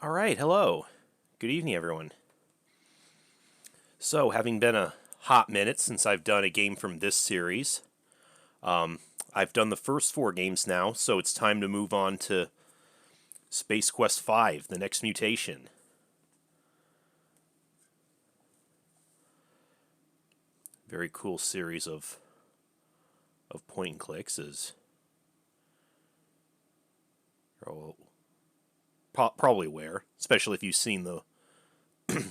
All right, hello. Good evening, everyone. So, having been a hot minute since I've done a game from this series, I've done the first four games now, so it's time to move on to Space Quest V, the next mutation. Very cool series of point and clicks is probably aware, especially if you've seen the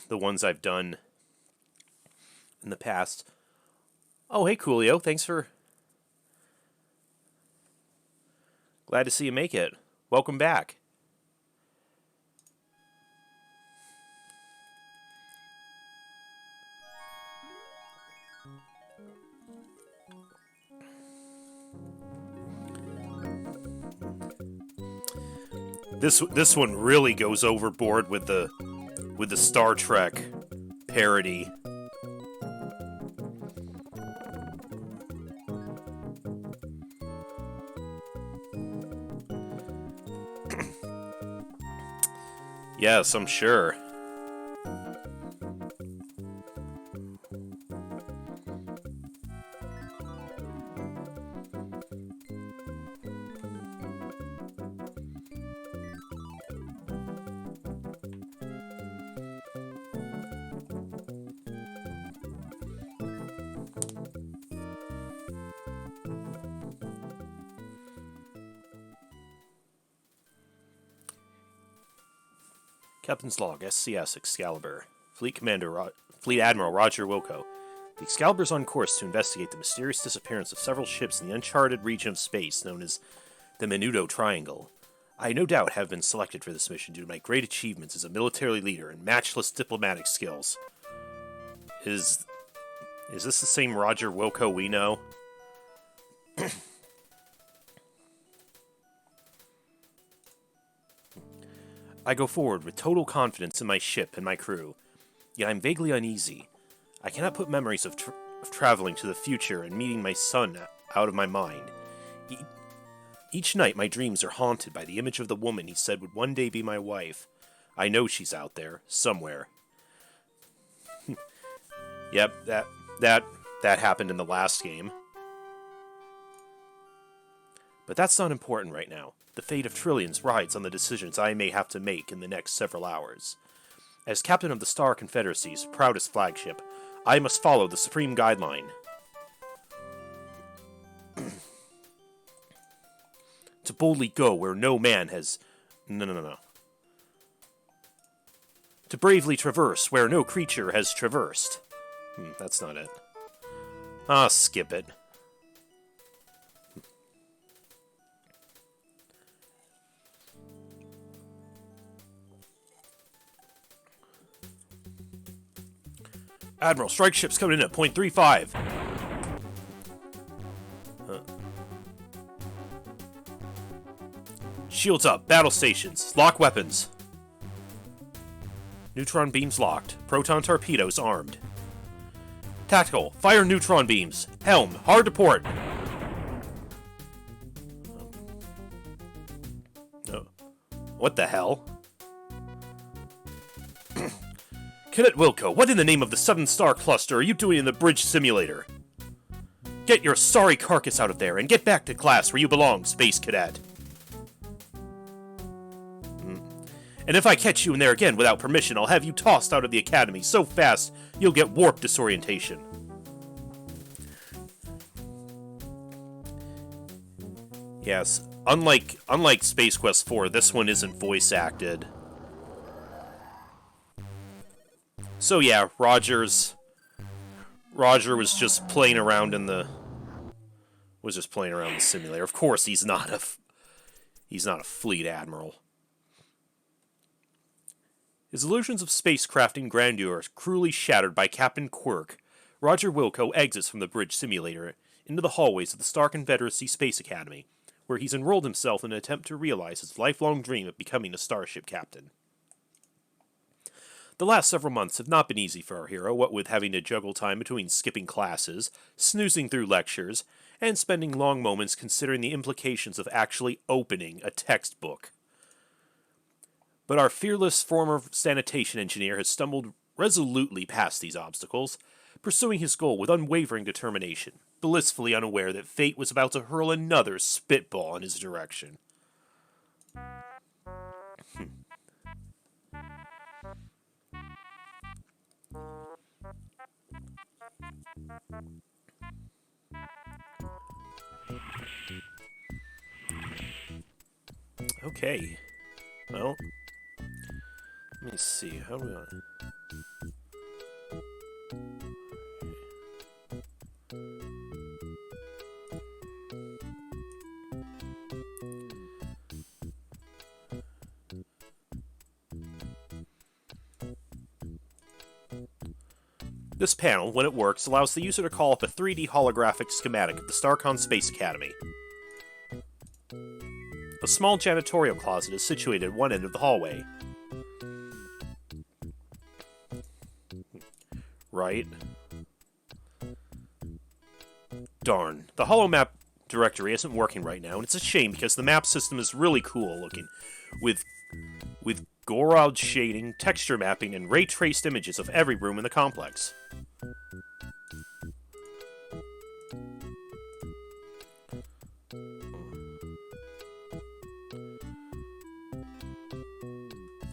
the ones I've done in the past. Oh, hey, Coolio. Thanks for... Glad to see you make it. Welcome back. This one really goes overboard with the Star Trek parody. Yes, I'm sure. Captain's Log, SCS Excalibur. Fleet Admiral Roger Wilco. The Excalibur is on course to investigate the mysterious disappearance of several ships in the uncharted region of space known as the Menudo Triangle. I no doubt have been selected for this mission due to my great achievements as a military leader and matchless diplomatic skills. Is this the same Roger Wilco we know? I go forward with total confidence in my ship and my crew, yet I'm vaguely uneasy. I cannot put memories of traveling to the future and meeting my son out of my mind. Each night my dreams are haunted by the image of the woman he said would one day be my wife. I know she's out there, somewhere. Yep, that happened in the last game. But that's not important right now. The fate of trillions rides on the decisions I may have to make in the next several hours. As captain of the Star Confederacy's proudest flagship, I must follow the supreme guideline. To boldly go where no man has... No. To bravely traverse where no creature has traversed. That's not it. Skip it. Admiral, strike ships coming in at point 35. Shields up, battle stations, lock weapons. Neutron beams locked, proton torpedoes armed. Tactical, fire neutron beams. Helm, hard to port. What the hell? Cadet Wilco, what in the name of the Seven Star Cluster are you doing in the bridge simulator? Get your sorry carcass out of there and get back to class where you belong, Space Cadet. And if I catch you in there again without permission, I'll have you tossed out of the academy so fast you'll get warp disorientation. Yes, unlike Space Quest 4, this one isn't voice acted. So yeah, Roger was just playing around in the simulator. Of course, he's not a fleet admiral. His illusions of spacecraft and grandeur are cruelly shattered by Captain Quirk. Roger Wilco exits from the bridge simulator into the hallways of the Star Confederacy Space Academy, where he's enrolled himself in an attempt to realize his lifelong dream of becoming a starship captain. The last several months have not been easy for our hero, what with having to juggle time between skipping classes, snoozing through lectures, and spending long moments considering the implications of actually opening a textbook. But our fearless former sanitation engineer has stumbled resolutely past these obstacles, pursuing his goal with unwavering determination, blissfully unaware that fate was about to hurl another spitball in his direction. Okay. Well, let me see. How do we want to... This panel, when it works, allows the user to call up a 3D holographic schematic of the Starcon Space Academy. A small janitorial closet is situated at one end of the hallway. Right. Darn. The holomap directory isn't working right now, and it's a shame because the map system is really cool looking, with Gorod shading, texture mapping, and ray-traced images of every room in the complex.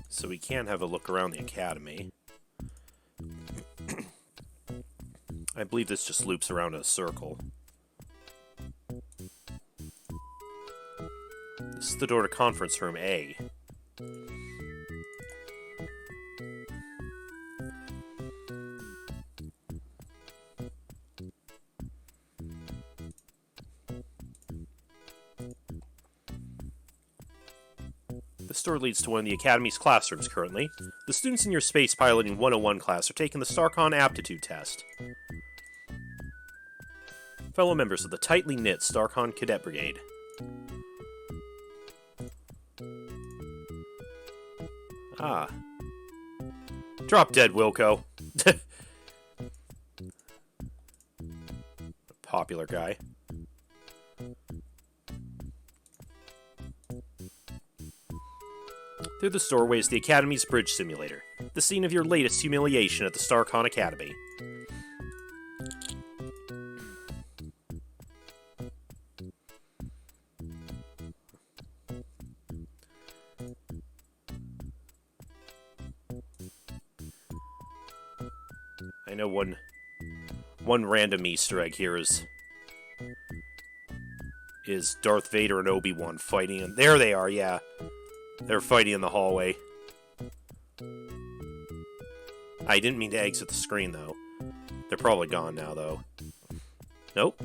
So we can have a look around the academy. I believe this just loops around in a circle. This is the door to conference room A. This door leads to one of the Academy's classrooms currently. The students in your Space Piloting 101 class are taking the Starcon Aptitude Test. Fellow members of the tightly knit Starcon Cadet Brigade. Ah. Drop dead, Wilco. Popular guy. Through the doorway is the Academy's bridge simulator, the scene of your latest humiliation at the Starcon Academy. I know one random Easter egg here is Darth Vader and Obi-Wan fighting, and there they are, yeah. They're fighting in the hallway. I didn't mean to exit the screen, though. They're probably gone now, though. Nope.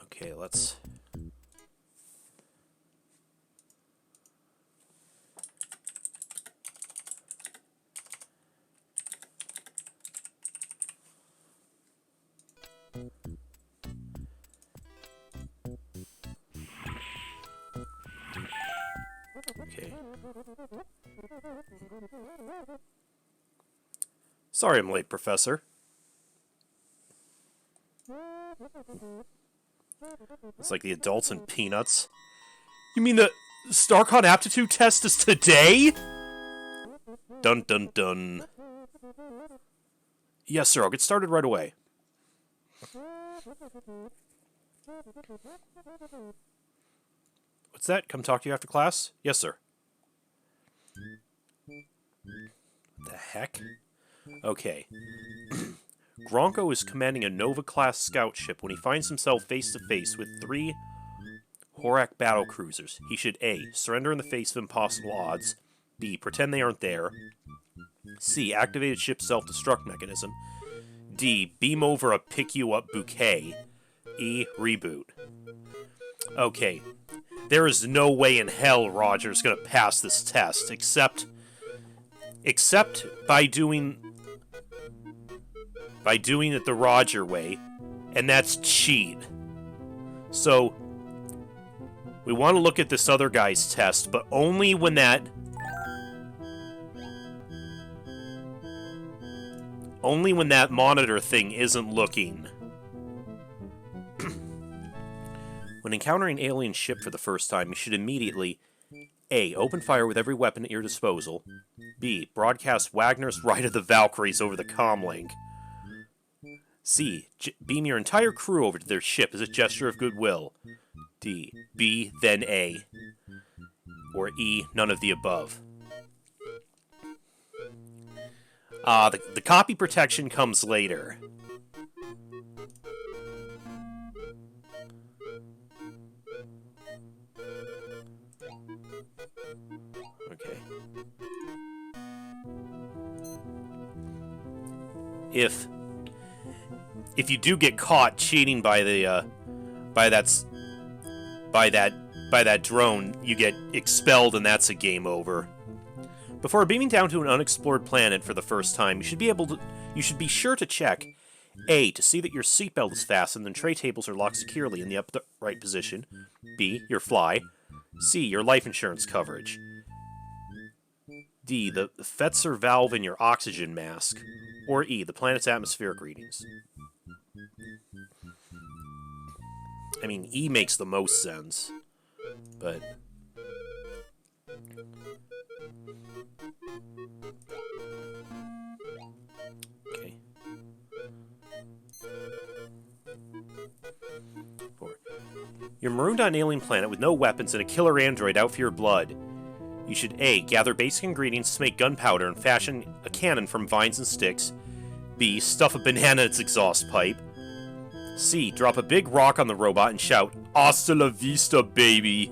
Okay, let's... Okay. Sorry I'm late, Professor. It's like the adults and peanuts. You mean the Starcon aptitude test is today? Dun dun dun. Yes, sir, I'll get started right away. What's that? Come talk to you after class? Yes, sir. The heck? Okay. Gronko is commanding a Nova-class scout ship when he finds himself face-to-face with 3 Horak battlecruisers. He should A. Surrender in the face of impossible odds. B. Pretend they aren't there. C. Activate its ship's self-destruct mechanism. D. Beam over a pick-you-up bouquet. E. Reboot. Okay. There is no way in hell Roger's gonna pass this test, except by doing it the Roger way, and that's cheat. So, we want to look at this other guy's test, but only when that... only when that monitor thing isn't looking. When encountering an alien ship for the first time, you should immediately A. Open fire with every weapon at your disposal. B. Broadcast Wagner's Ride of the Valkyries over the comlink. C. Beam your entire crew over to their ship as a gesture of goodwill. D. B. Then A. Or E. None of the above. The copy protection comes later. Okay. If you do get caught cheating by the by that drone, you get expelled and that's a game over. Before beaming down to an unexplored planet for the first time, you should be sure to check A. to see that your seatbelt is fastened and tray tables are locked securely in the upright position. B. your fly. C. your life insurance coverage. D. the Fetzer valve in your oxygen mask. Or E. the planet's atmospheric readings. I mean, E makes the most sense, but... Okay. 4. You're marooned on an alien planet with no weapons and a killer android out for your blood. You should A. gather basic ingredients to make gunpowder and fashion a cannon from vines and sticks. B. stuff a banana in its exhaust pipe. C. drop a big rock on the robot and shout, "Hasta la vista, baby!"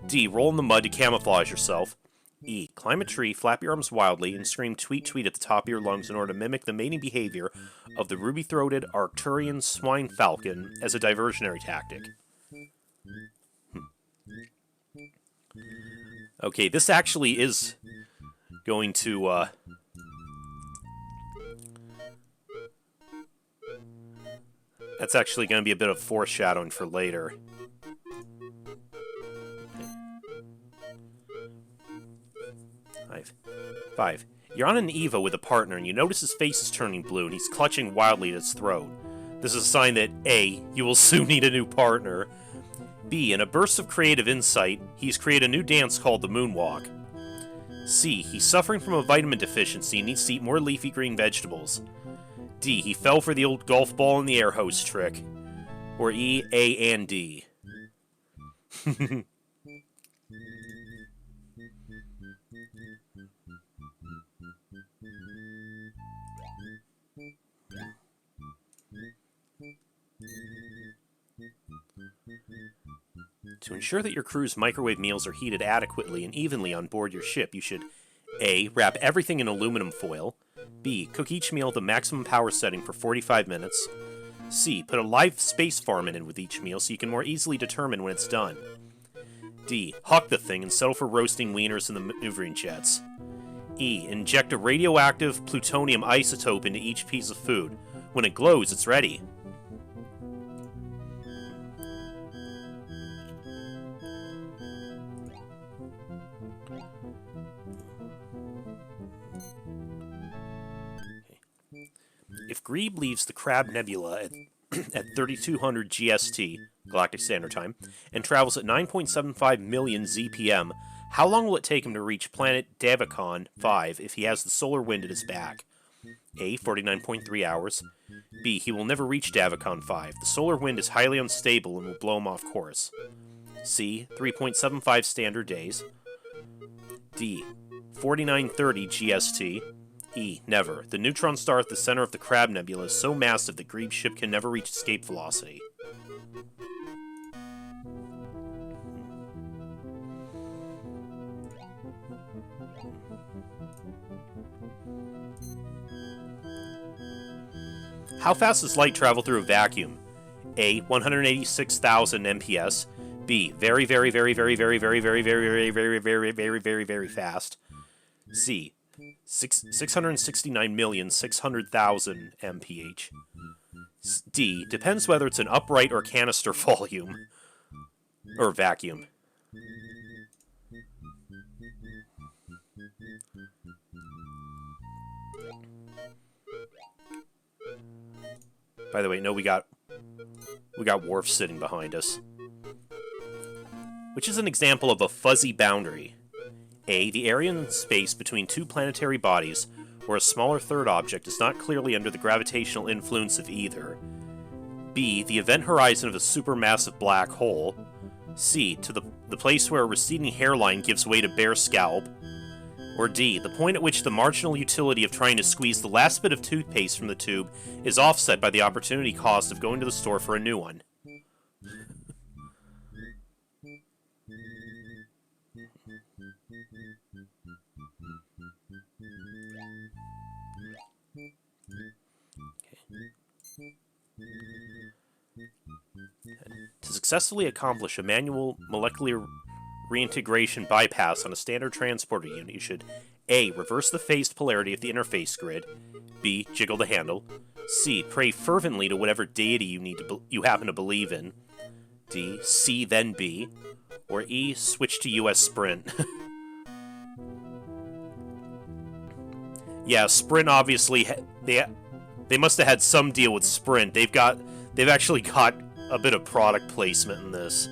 D. roll in the mud to camouflage yourself. E. climb a tree, flap your arms wildly, and scream "tweet tweet" at the top of your lungs in order to mimic the mating behavior of the ruby-throated Arcturian swine falcon as a diversionary tactic. Okay, this actually is going to, that's actually going to be a bit of foreshadowing for later. Okay. 5. You're on an EVA with a partner, and you notice his face is turning blue, and he's clutching wildly at his throat. This is a sign that A. you will soon need a new partner. B. in a burst of creative insight, he's created a new dance called the Moonwalk. C. he's suffering from a vitamin deficiency and needs to eat more leafy green vegetables. D. he fell for the old golf ball in the air hose trick. Or E. A and D. To ensure that your crew's microwave meals are heated adequately and evenly on board your ship, you should A. wrap everything in aluminum foil. B. cook each meal at the maximum power setting for 45 minutes. C. put a live space farm in with each meal so you can more easily determine when it's done. D. huck the thing and settle for roasting wieners in the maneuvering jets. E. inject a radioactive plutonium isotope into each piece of food. When it glows, it's ready. If Grebe leaves the Crab Nebula at 3200 GST, Galactic Standard Time, and travels at 9.75 million ZPM, how long will it take him to reach planet Davicon 5 if he has the solar wind at his back? A. 49.3 hours. B. he will never reach Davicon 5. The solar wind is highly unstable and will blow him off course. C. 3.75 standard days. D. 4930 GST. E. never. The neutron star at the center of the Crab Nebula is so massive that Grebe's ship can never reach escape velocity. How fast does light travel through a vacuum? A. 186,000 MPS. B. Very, very, very, very, very, very, very, very, very, very, very, very, very, very fast. C. 669,600,000 mph. D. Depends whether it's an upright or canister volume. Or vacuum. By the way, no, we got Worf sitting behind us. Which is an example of a fuzzy boundary. A. The area in space between two planetary bodies, where a smaller third object is not clearly under the gravitational influence of either. B. The event horizon of a supermassive black hole. C. To the place where a receding hairline gives way to bare scalp. Or D. The point at which the marginal utility of trying to squeeze the last bit of toothpaste from the tube is offset by the opportunity cost of going to the store for a new one. To successfully accomplish a manual molecular reintegration bypass on a standard transporter unit, you should A. Reverse the phased polarity of the interface grid. B. Jiggle the handle. C. Pray fervently to whatever deity you happen to believe in. D. C. Then B. Or E. Switch to US Sprint. Yeah, Sprint obviously they must have had some deal with Sprint. They've actually got a bit of product placement in this.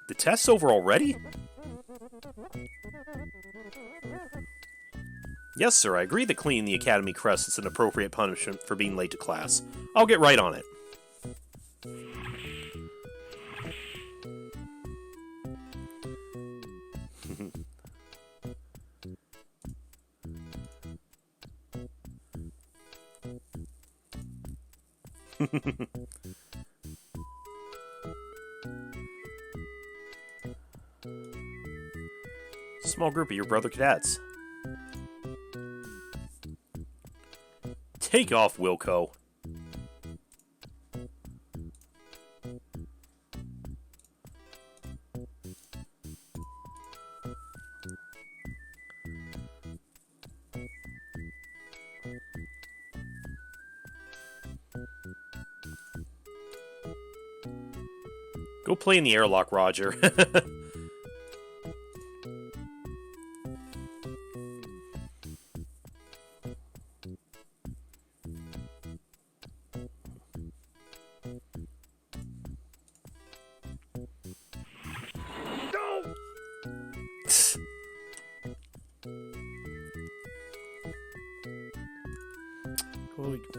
The test's over already? Yes, sir, I agree that cleaning the Academy crest is an appropriate punishment for being late to class. I'll get right on it. Small group of your brother cadets. Take off, Wilco. Go play in the airlock, Roger.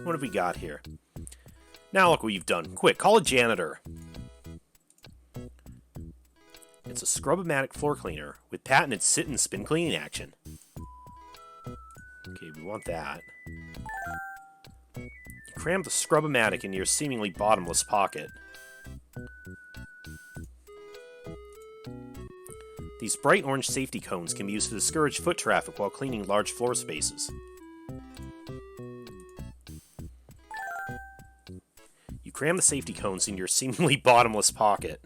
What have we got here? Now look what you've done. Quick, call a janitor. It's a scrub-o-matic floor cleaner with patented sit and spin cleaning action. Okay, we want that. You cram the scrub-o-matic into your seemingly bottomless pocket. These bright orange safety cones can be used to discourage foot traffic while cleaning large floor spaces. You cram the safety cones into your seemingly bottomless pocket.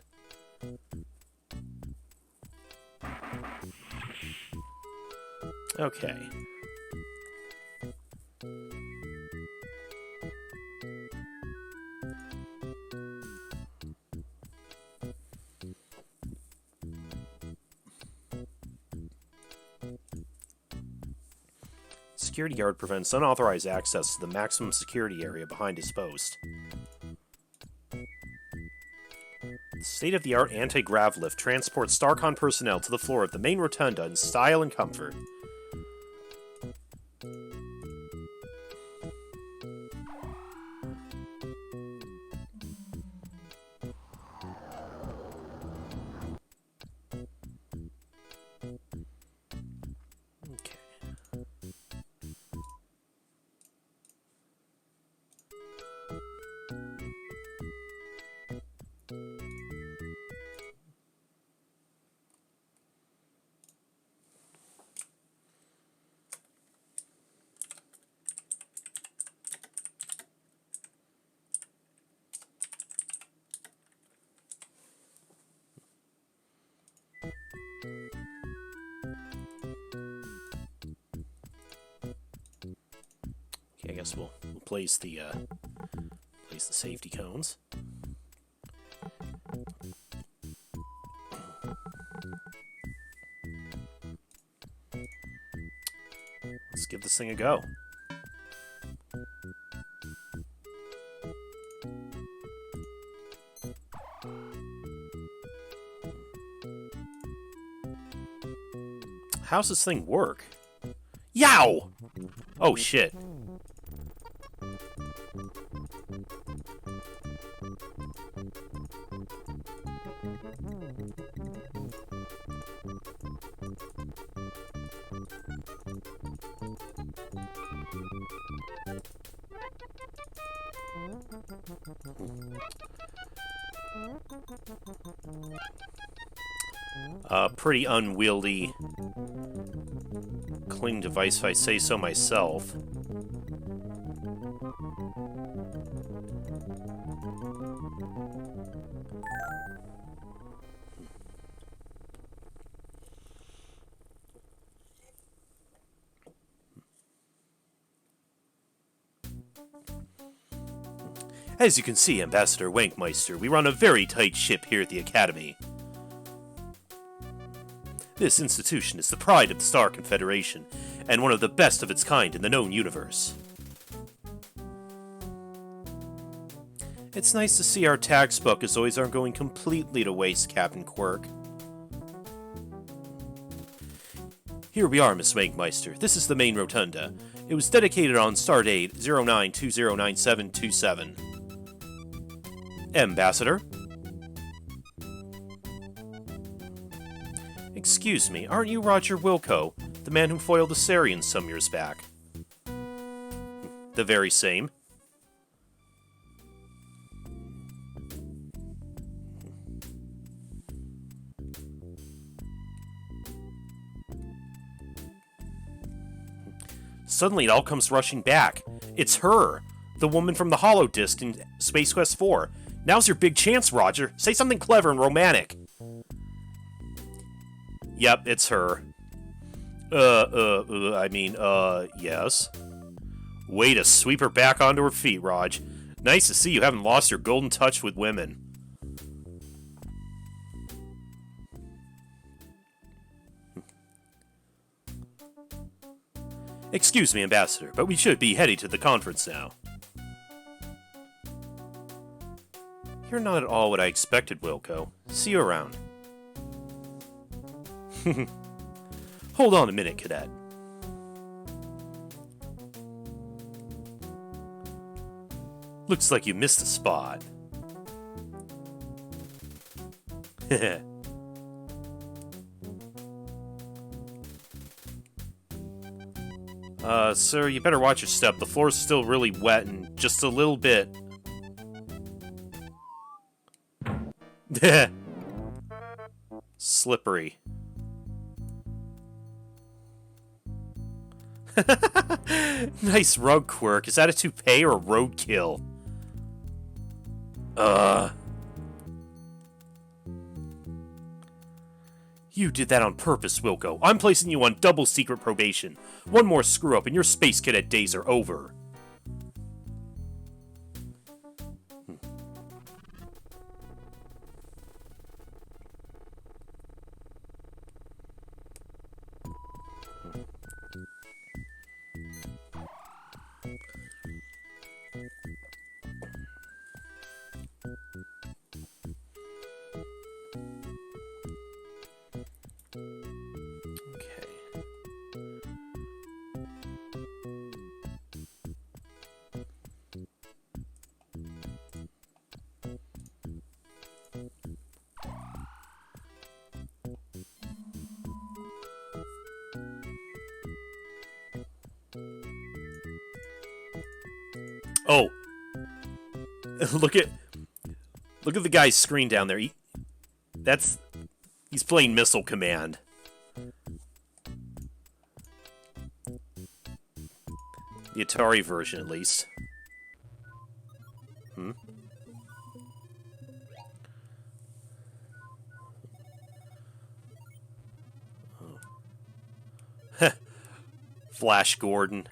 Okay. Security guard prevents unauthorized access to the maximum security area behind his post. The state-of-the-art anti-grav lift transports StarCon personnel to the floor of the main rotunda in style and comfort. guess we'll place the safety cones. Let's give this thing a go. How's this thing work? Yow! Oh, shit. Pretty unwieldy cling device, if I say so myself. As you can see, Ambassador Wankmeister, we run a very tight ship here at the Academy. This institution is the pride of the Star Confederation, and one of the best of its kind in the known universe. It's nice to see our tax buckazoids aren't going completely to waste, Captain Quirk. Here we are, Miss Wankmeister. This is the main rotunda. It was dedicated on Stardate 09209727. Ambassador? Excuse me, aren't you Roger Wilco, the man who foiled the Sarians some years back? The very same. Suddenly it all comes rushing back. It's her! The woman from the holodisc in Space Quest 4. Now's your big chance, Roger. Say something clever and romantic. Yep, it's her. Yes. Way to sweep her back onto her feet, Raj. Nice to see you haven't lost your golden touch with women. Excuse me, Ambassador, but we should be heading to the conference now. You're not at all what I expected, Wilco. See you around. Hold on a minute, Cadet. Looks like you missed a spot. Sir, you better watch your step. The floor's still really wet and just a little bit. Slippery. Nice rug, Quirk. Is that a toupee or a roadkill? You did that on purpose, Wilco. I'm placing you on double secret probation. One more screw-up and your Space Cadet days are over. Oh, look at the guy's screen down there. He's playing Missile Command. The Atari version, at least. Flash Gordon.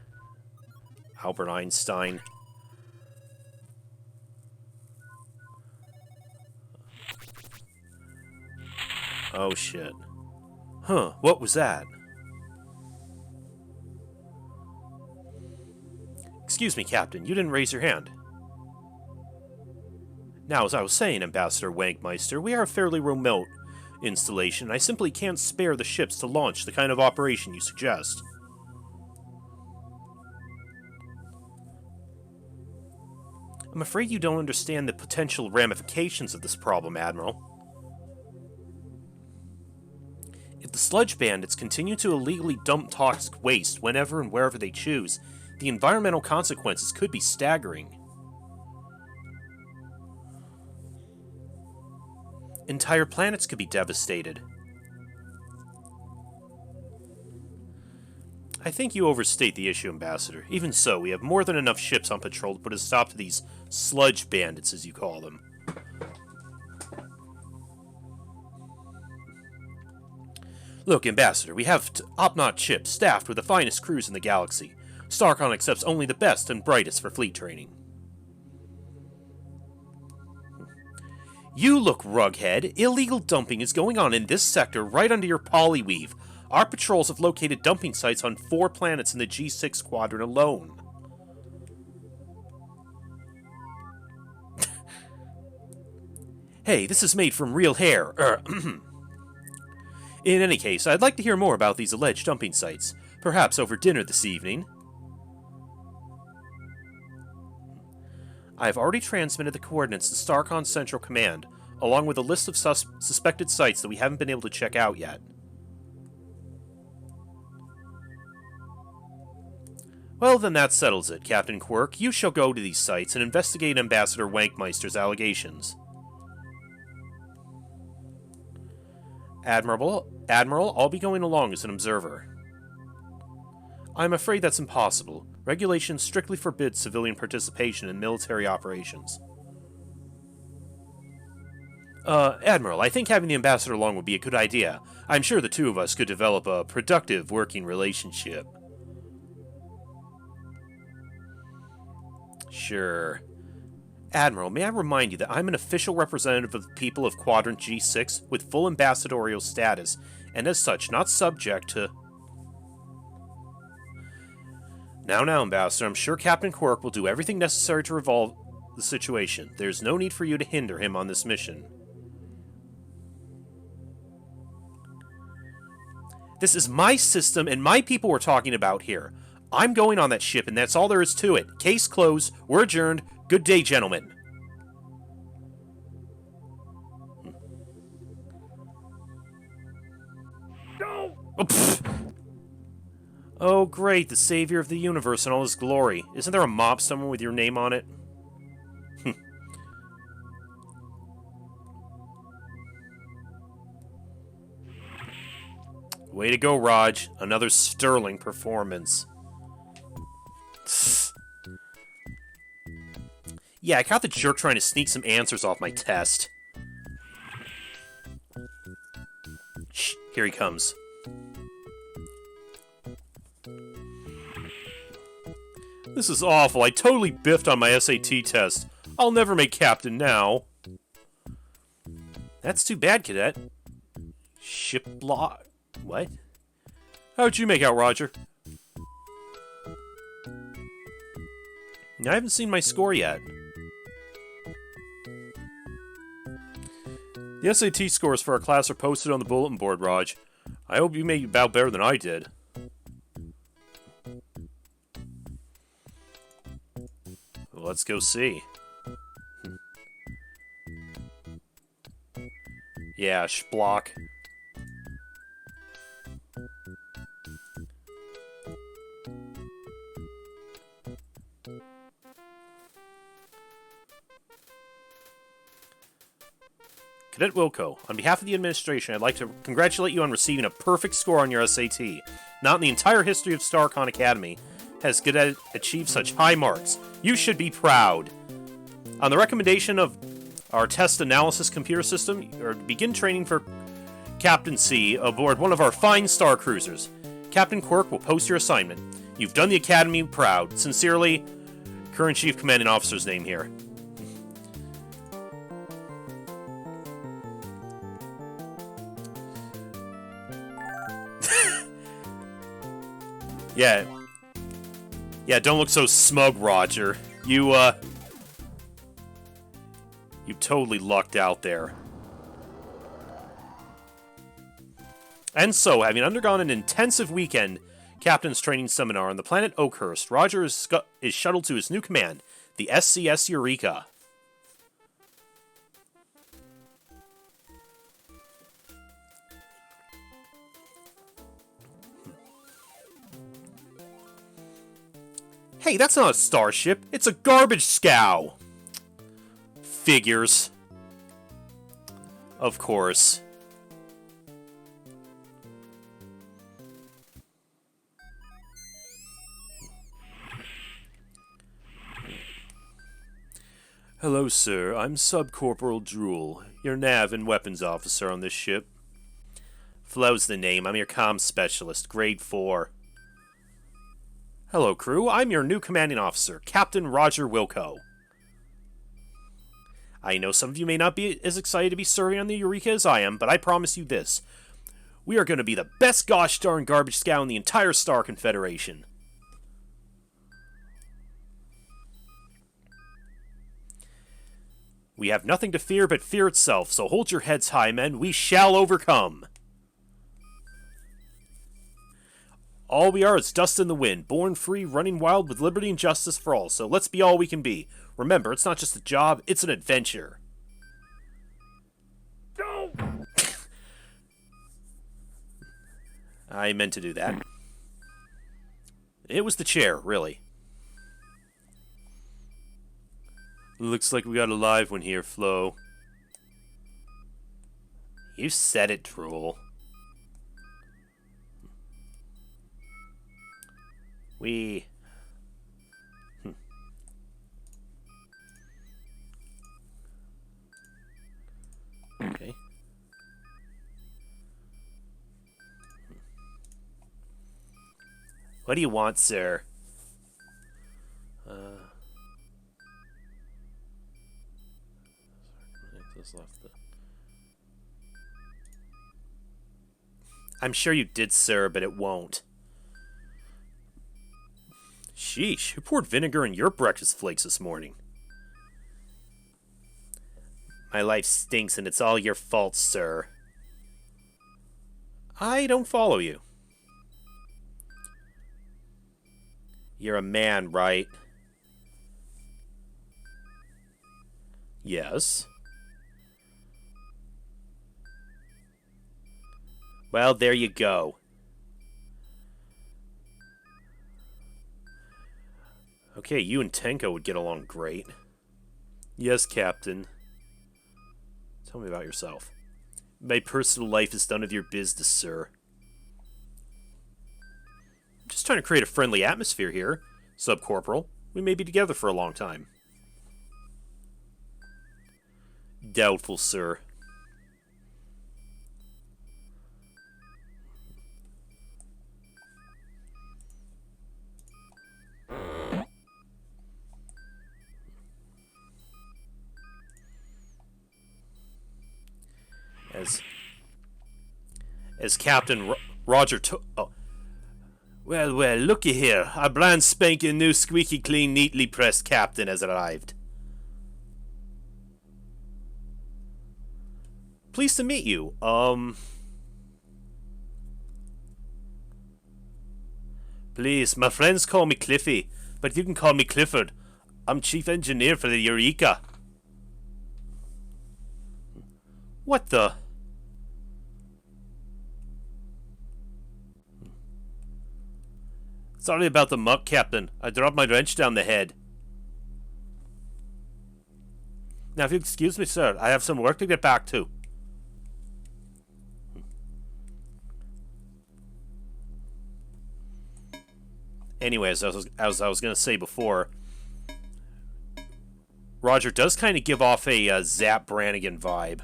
Albert Einstein. Oh shit. Huh, what was that? Excuse me, Captain, you didn't raise your hand. Now, as I was saying, Ambassador Wankmeister, we are a fairly remote installation, and I simply can't spare the ships to launch the kind of operation you suggest. I'm afraid you don't understand the potential ramifications of this problem, Admiral. If the sludge bandits continue to illegally dump toxic waste whenever and wherever they choose, the environmental consequences could be staggering. Entire planets could be devastated. I think you overstate the issue, Ambassador. Even so, we have more than enough ships on patrol to put a stop to these sludge bandits, as you call them. Look, Ambassador, we have top-notch ships staffed with the finest crews in the galaxy. Starcon accepts only the best and brightest for fleet training. You look, Rughead. Illegal dumping is going on in this sector right under your polyweave. Our patrols have located dumping sites on 4 planets in the G6 quadrant alone. Hey, this is made from real hair. In any case, I'd like to hear more about these alleged dumping sites. Perhaps over dinner this evening. I have already transmitted the coordinates to Starcon Central Command, along with a list of suspected sites that we haven't been able to check out yet. Well, then that settles it, Captain Quirk. You shall go to these sites and investigate Ambassador Wankmeister's allegations. Admiral, I'll be going along as an observer. I'm afraid that's impossible. Regulations strictly forbid civilian participation in military operations. Admiral, I think having the Ambassador along would be a good idea. I'm sure the two of us could develop a productive working relationship. Sure. Admiral, may I remind you that I'm an official representative of the people of Quadrant G6 with full ambassadorial status, and as such, not subject to... Now, Ambassador, I'm sure Captain Quirk will do everything necessary to resolve the situation. There's no need for you to hinder him on this mission. This is my system and my people we're talking about here. I'm going on that ship, and that's all there is to it. Case closed. We're adjourned. Good day, gentlemen. No! Oh, great, the savior of the universe in all his glory. Isn't there a mop somewhere with your name on it? Way to go, Raj. Another sterling performance. Yeah, I caught the jerk trying to sneak some answers off my test. Shh, here he comes. This is awful. I totally biffed on my SAT test. I'll never make captain now. That's too bad, Cadet. Ship block. What? How'd you make out, Roger? I haven't seen my score yet. The SAT scores for our class are posted on the bulletin board, Raj. I hope you made about better than I did. Well, let's go see. Yeah, schblock. Cadet Wilco, on behalf of the administration, I'd like to congratulate you on receiving a perfect score on your SAT. Not in the entire history of Starcon Academy has Cadet achieved such high marks. You should be proud. On the recommendation of our test analysis computer system, you are to begin training for captaincy aboard one of our fine star cruisers. Captain Quirk will post your assignment. You've done the Academy proud. Sincerely, current Chief Commanding Officer's name here. Yeah. Yeah, don't look so smug, Roger. You totally lucked out there. And so, having undergone an intensive weekend Captain's Training Seminar on the planet Oakhurst, Roger is shuttled to his new command, the SCS Eureka. Hey, that's not a starship. It's a garbage scow. Figures. Of course. Hello, sir. I'm Sub-Corporal Drool, your nav and weapons officer on this ship. Flo's the name. I'm your comms specialist, grade 4. Hello, crew. I'm your new commanding officer, Captain Roger Wilco. I know some of you may not be as excited to be serving on the Eureka as I am, but I promise you this. We are going to be the best gosh darn garbage scow in the entire Star Confederation. We have nothing to fear but fear itself, so hold your heads high, men. We shall overcome. All we are is dust in the wind, born free, running wild with liberty and justice for all, so let's be all we can be. Remember, it's not just a job, it's an adventure. No! I meant to do that. It was the chair, really. Looks like we got a live one here, Flo. You said it, Drool. We... Okay. What do you want, sir? I'm sure you did, sir, but it won't. Sheesh, who poured vinegar in your breakfast flakes this morning? My life stinks and it's all your fault, sir. I don't follow you. You're a man, right? Yes. Well, there you go. Okay, you and Tenko would get along great. Yes, Captain. Tell me about yourself. My personal life is none of your business, sir. I'm just trying to create a friendly atmosphere here, Sub-Corporal. We may be together for a long time. Doubtful, sir. As Captain Roger oh. Well, looky here. Our brand spanking new squeaky clean, neatly pressed captain has arrived. Pleased to meet you. Please, my friends call me Cliffy, but you can call me Clifford. I'm chief engineer for the Eureka. What the? Sorry about the muck, Captain. I dropped my wrench down the head. Now, if you excuse me, sir, I have some work to get back to. Anyways, as I was going to say before, Roger does kind of give off a Zap Brannigan vibe.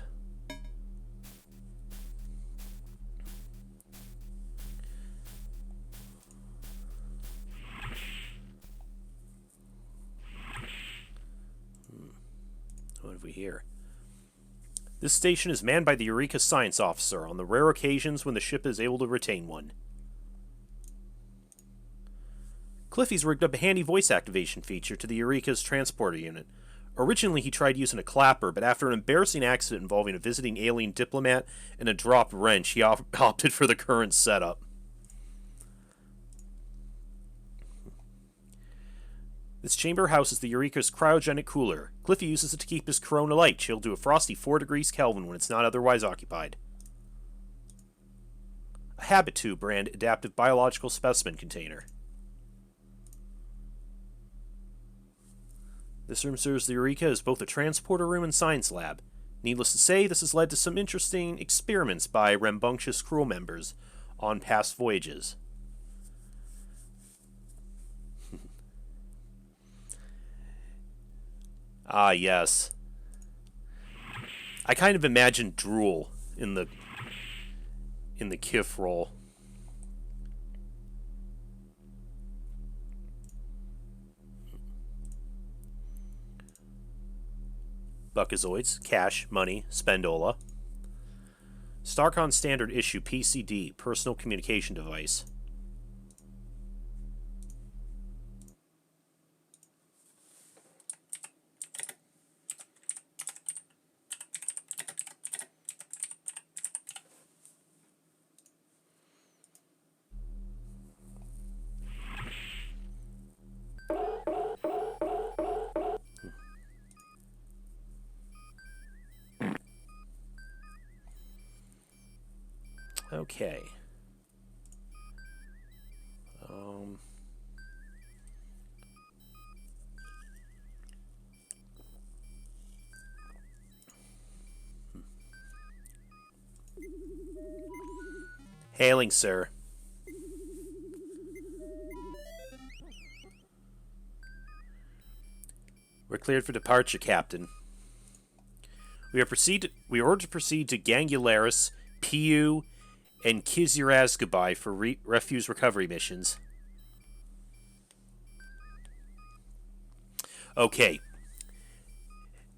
have we here? This station is manned by the Eureka Science Officer on the rare occasions when the ship is able to retain one. Cliffy's rigged up a handy voice activation feature to the Eureka's transporter unit. Originally, he tried using a clapper, but after an embarrassing accident involving a visiting alien diplomat and a dropped wrench, he opted for the current setup. This chamber houses the Eureka's cryogenic cooler. Cliffy uses it to keep his Corona Light chilled to a frosty 4 degrees Kelvin when it's not otherwise occupied. A Habit Tube brand adaptive biological specimen container. This room serves the Eureka as both a transporter room and science lab. Needless to say, this has led to some interesting experiments by rambunctious crew members on past voyages. Ah, yes. I kind of imagine drool in the Kif role. Buckazoids, cash, money, spendola. Starcon Standard Issue PCD, personal communication device. Okay. Hailing, sir. We're cleared for departure, Captain. We are ordered to proceed to Gangularis, Piu, and Kizirazgabai for refuse recovery missions. Okay.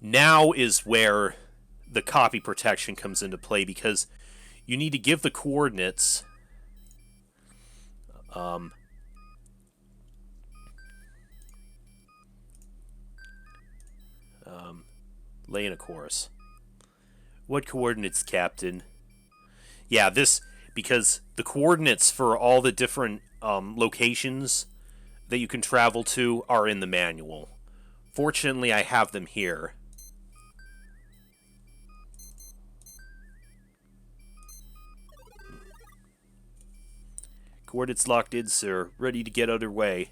Now is where the copy protection comes into play, because you need to give the coordinates laying a course. What coordinates, Captain? Yeah, because the coordinates for all the different locations that you can travel to are in the manual. Fortunately, I have them here. Coordinates locked in, sir. Ready to get underway.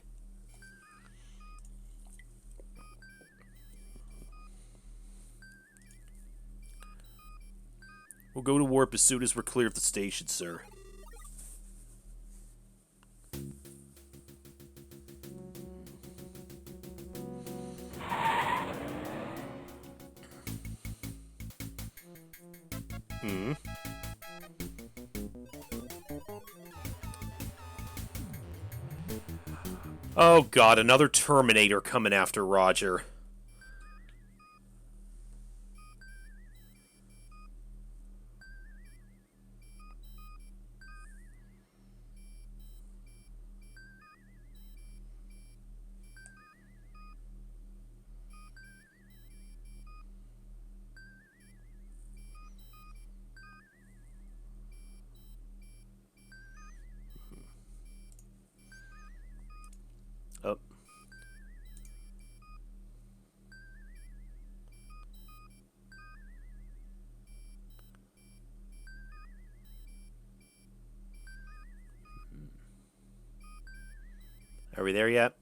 We'll go to warp as soon as we're clear of the station, sir. Oh god, another Terminator coming after Roger. Oh. Are we there yet?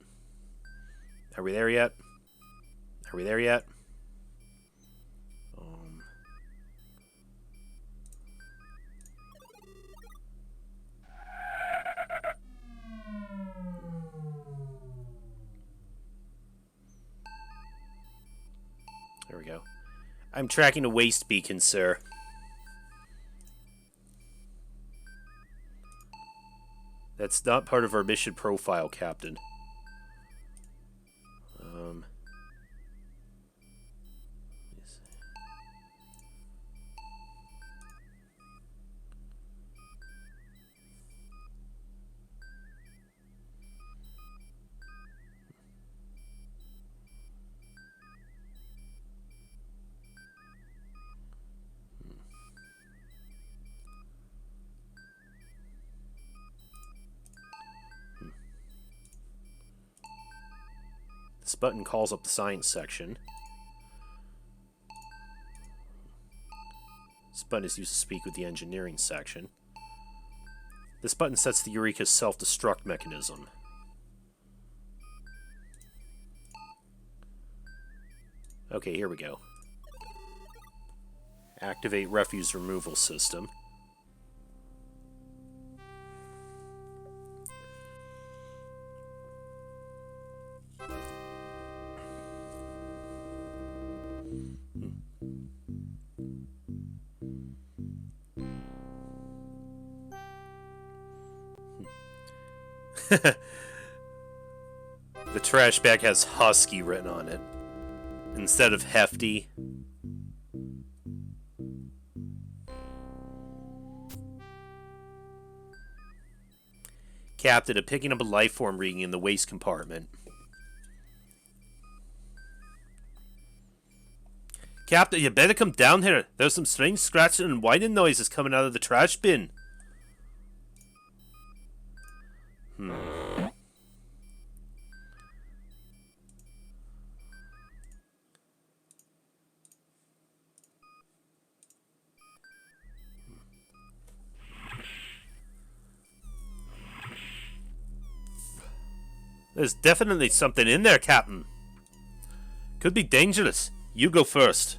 Are we there yet? Are we there yet? There we go. I'm tracking a waste beacon, sir. That's not part of our mission profile, Captain. button calls up the science section. This button is used to speak with the engineering section. This button sets the Eureka's self-destruct mechanism. Okay, here we go. Activate refuse removal system. The trash bag has Husky written on it instead of Hefty. Captain, I'm picking up a life form reading in the waste compartment. Captain, you better come down here. There's some strange scratching and whining noises coming out of the trash bin. There's definitely something in there, Captain. Could be dangerous. You go first.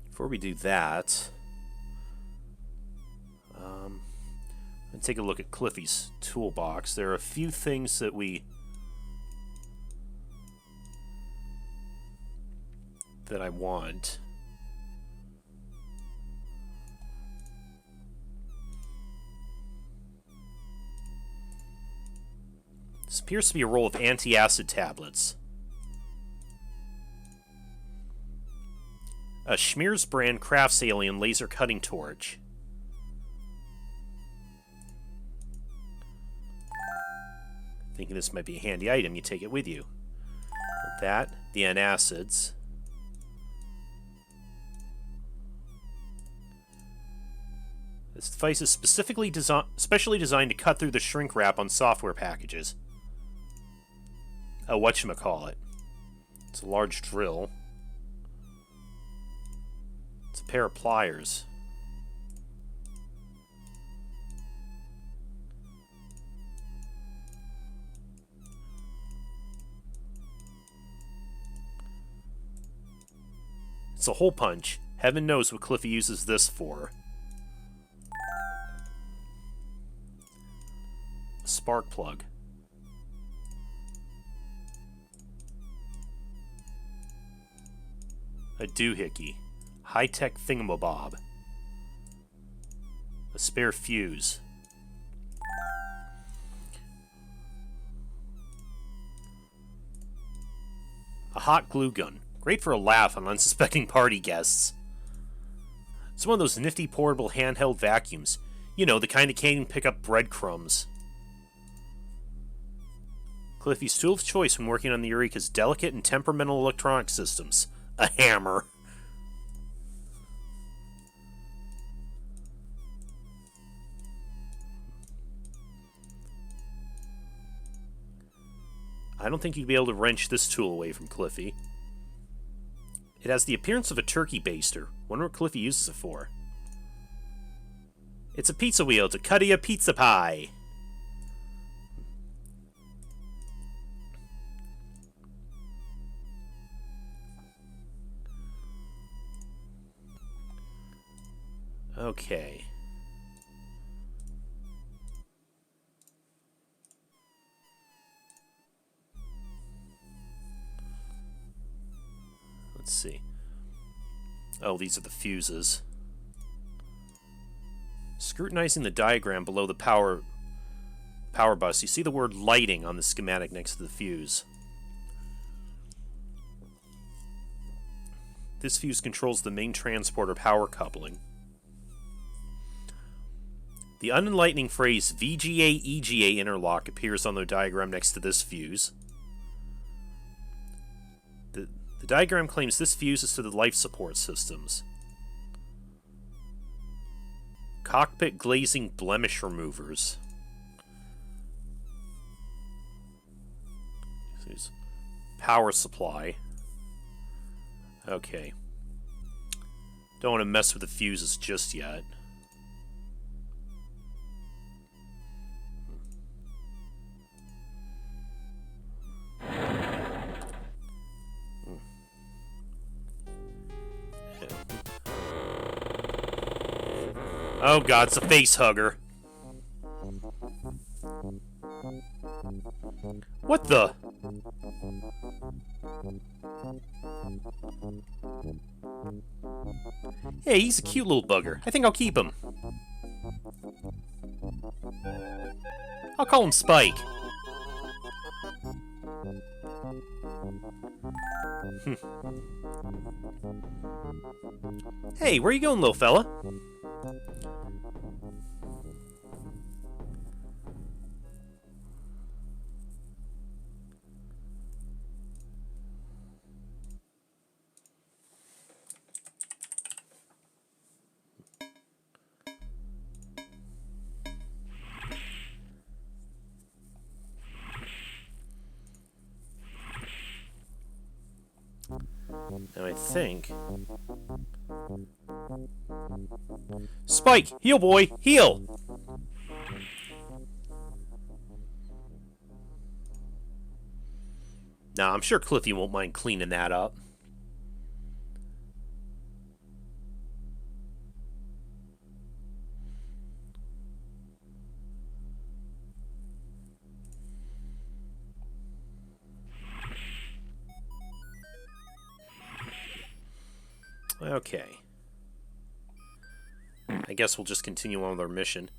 Before we do that, let's take a look at Cliffy's toolbox. There are a few things that I want. This appears to be a roll of anti-acid tablets. A Schmears brand Crafts Alien laser cutting torch. Thinking this might be a handy item, you take it with you. That, the antacids. This device is specially designed to cut through the shrink wrap on software packages. Oh, whatchamacallit. It's a large drill. It's a pair of pliers. It's a hole punch. Heaven knows what Cliffy uses this for. A spark plug. A doohickey. High-tech thingamabob. A spare fuse. A hot glue gun. Great for a laugh on unsuspecting party guests. It's one of those nifty portable handheld vacuums. You know, the kind that can't even pick up breadcrumbs. Cliffy's tool of choice when working on the Eureka's delicate and temperamental electronic systems. A hammer. I don't think you'd be able to wrench this tool away from Cliffy. It has the appearance of a turkey baster. Wonder what Cliffy uses it for. It's a pizza wheel to cut a pizza pie. Okay. Let's see. Oh, these are the fuses. Scrutinizing the diagram below the power bus, you see the word lighting on the schematic next to the fuse. This fuse controls the main transporter power coupling. The unenlightening phrase VGA-EGA interlock appears on the diagram next to this fuse. The diagram claims this fuses to the life support systems. Cockpit glazing blemish removers. Power supply. Okay. Don't want to mess with the fuses just yet. Oh god, it's a face hugger. What the? Hey, he's a cute little bugger. I think I'll keep him. I'll call him Spike. Hey, where you going, little fella? Now I think... Spike! Heal, boy! Heal! Nah, I'm sure Cliffy won't mind cleaning that up. Okay. I guess we'll just continue on with our mission.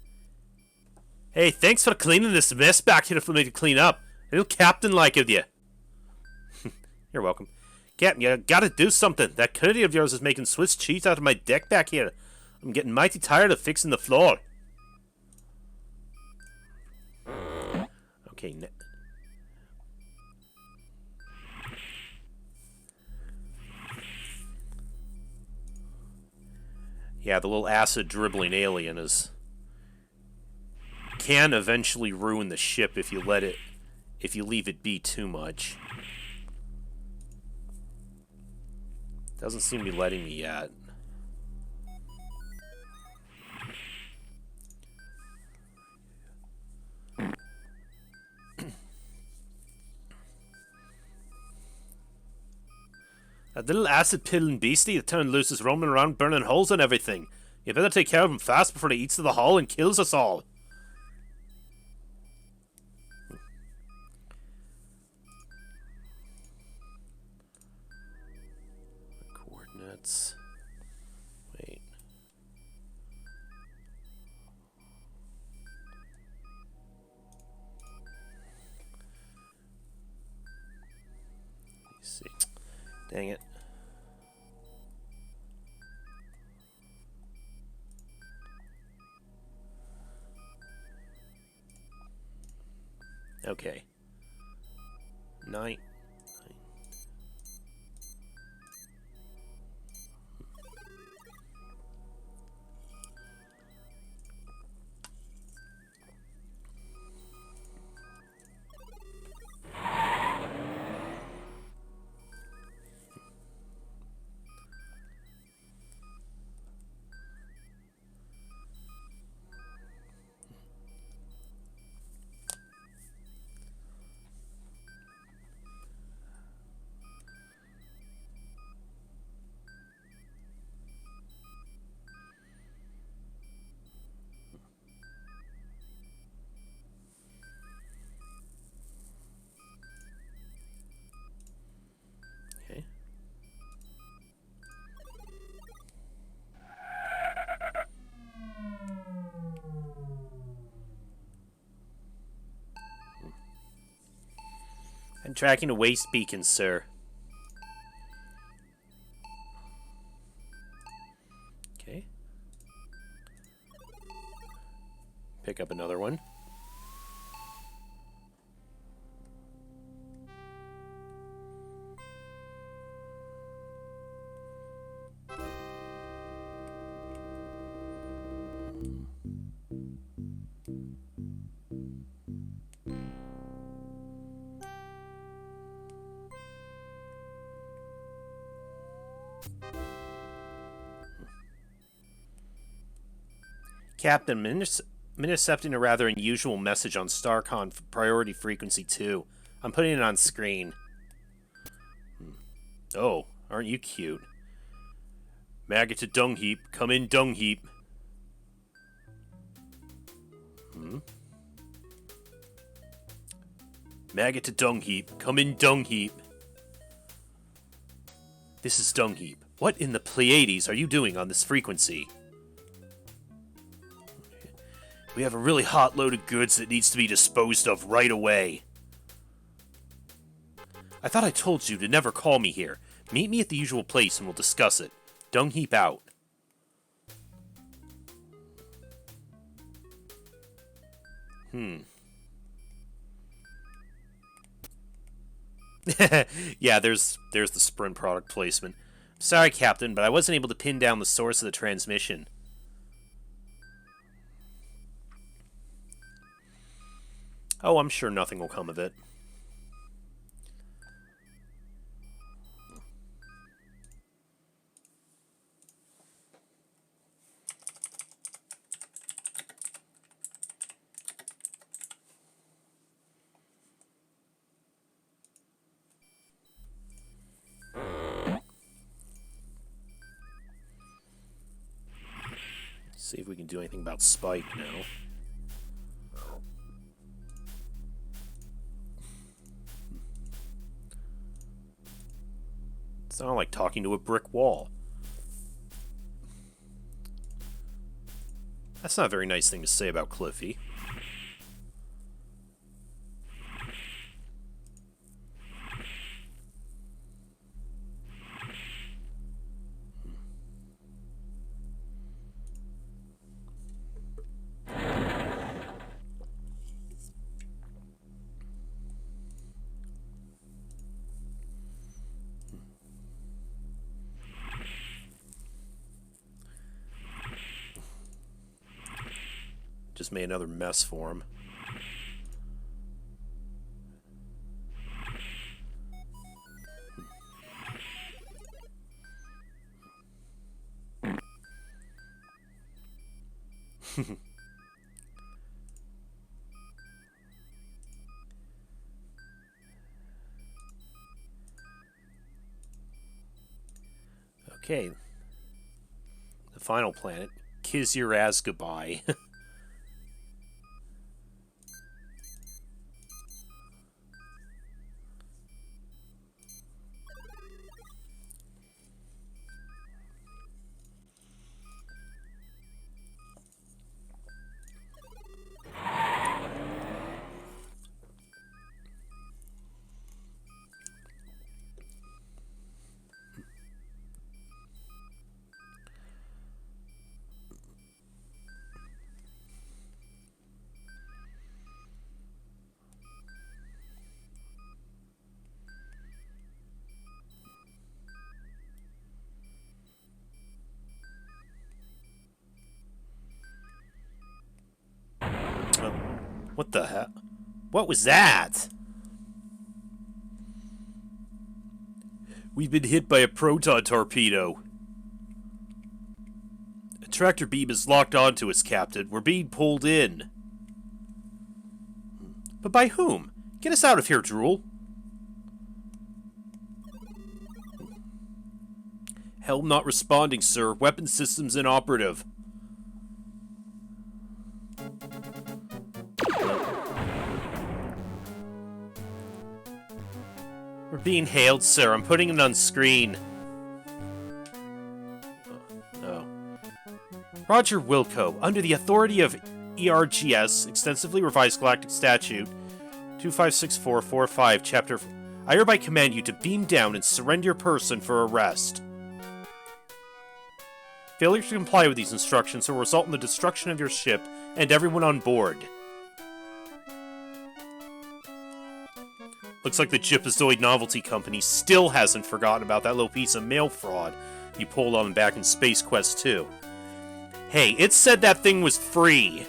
Hey, thanks for cleaning this mess back here for me to clean up. A little captain-like of you. You're welcome. Captain, you gotta do something. That courtier of yours is making Swiss cheese out of my deck back here. I'm getting mighty tired of fixing the floor. Okay, yeah, the little acid dribbling alien can eventually ruin the ship if you leave it be too much. Doesn't seem to be letting me yet. That little acid-pilling beastie that turned loose is roaming around burning holes and everything. You better take care of him fast before he eats to the hull and kills us all. Coordinates. Wait. Let's see. Dang it. Okay. 9. Okay. I'm tracking a waste beacon, sir. Okay. Pick up another one. Captain, I'm intercepting a rather unusual message on StarCon priority frequency 2. I'm putting it on screen. Oh, aren't you cute? Maggot to dung heap. Come in, dung heap. Maggot to dung heap. Come in, dung heap. This is dung heap. What in the Pleiades are you doing on this frequency? We have a really hot load of goods that needs to be disposed of right away. I thought I told you to never call me here. Meet me at the usual place and we'll discuss it. Dung heap out. Yeah, there's the Sprint product placement. Sorry, Captain, but I wasn't able to pin down the source of the transmission. Oh, I'm sure nothing will come of it. See if we can do anything about Spike now. It's not like talking to a brick wall. That's not a very nice thing to say about Cliffy. Just made another mess for him. Okay. The final planet. Kiss your ass goodbye. What the hell? What was that? We've been hit by a proton torpedo. A tractor beam is locked onto us, Captain. We're being pulled in. But by whom? Get us out of here, Drool. Helm not responding, sir. Weapon systems inoperative. We're being hailed, sir. I'm putting it on screen. Oh. Roger Wilco, under the authority of ERGS, Extensively Revised Galactic Statute 256445, Chapter... I hereby command you to beam down and surrender your person for arrest. Failure to comply with these instructions will result in the destruction of your ship and everyone on board. Looks like the Gypazoid Novelty Company still hasn't forgotten about that little piece of mail fraud you pulled on back in Space Quest 2. Hey, it said that thing was free!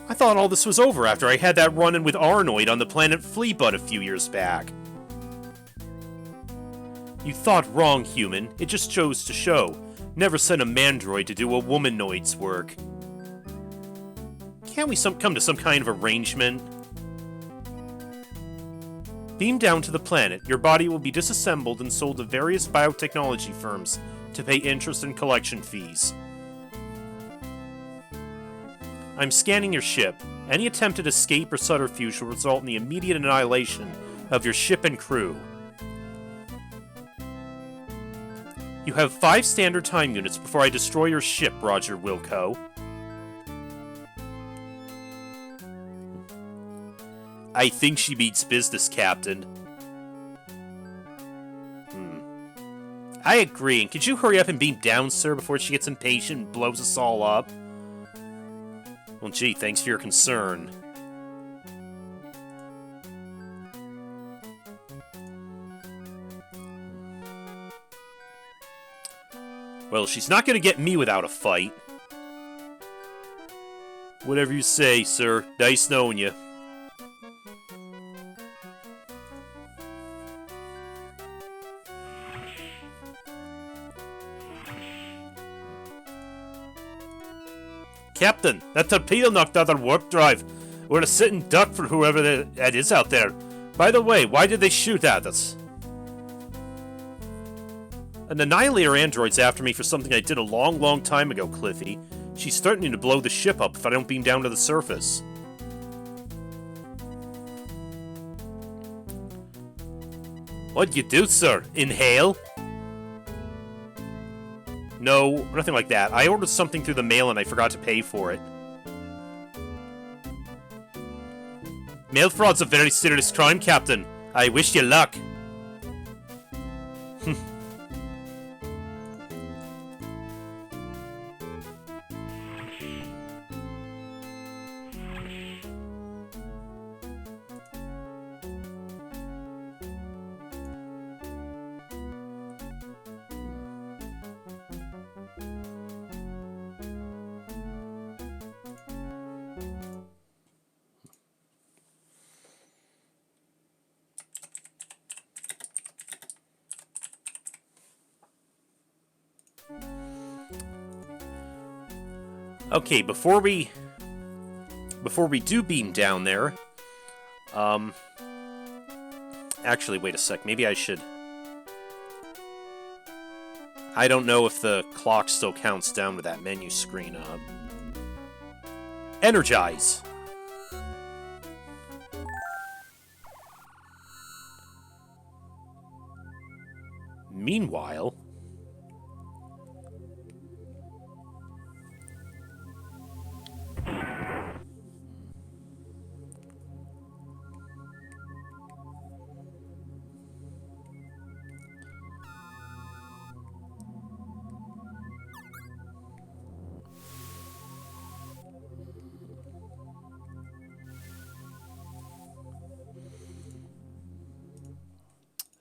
I thought all this was over after I had that run-in with Arnoid on the planet Fleabud a few years back. You thought wrong, human. It just chose to show. Never send a mandroid to do a womanoid's work. Can't we come to some kind of arrangement? Beamed down to the planet, your body will be disassembled and sold to various biotechnology firms to pay interest and collection fees. I'm scanning your ship. Any attempted escape or subterfuge will result in the immediate annihilation of your ship and crew. You have 5 standard time units before I destroy your ship, Roger Wilco. I think she means business, Captain. I agree, and could you hurry up and beam down, sir, before she gets impatient and blows us all up? Well, gee, thanks for your concern. Well, she's not gonna get me without a fight. Whatever you say, sir. Nice knowing you. Captain, that torpedo knocked out our warp drive. We're a sitting duck for whoever that is out there. By the way, why did they shoot at us? An Annihilator android's after me for something I did a long, long time ago, Cliffy. She's threatening to blow the ship up if I don't beam down to the surface. What'd you do, sir? Inhale? No, nothing like that. I ordered something through the mail and I forgot to pay for it. Mail fraud's a very serious crime, Captain. I wish you luck. Okay, before we do beam down there, actually, wait a sec, maybe I should... I don't know if the clock still counts down with that menu screen up. Energize! Meanwhile...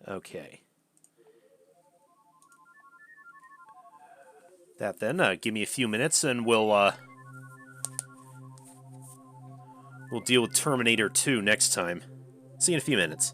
Okay. That then, give me a few minutes and we'll deal with Terminator 2 next time. See you in a few minutes.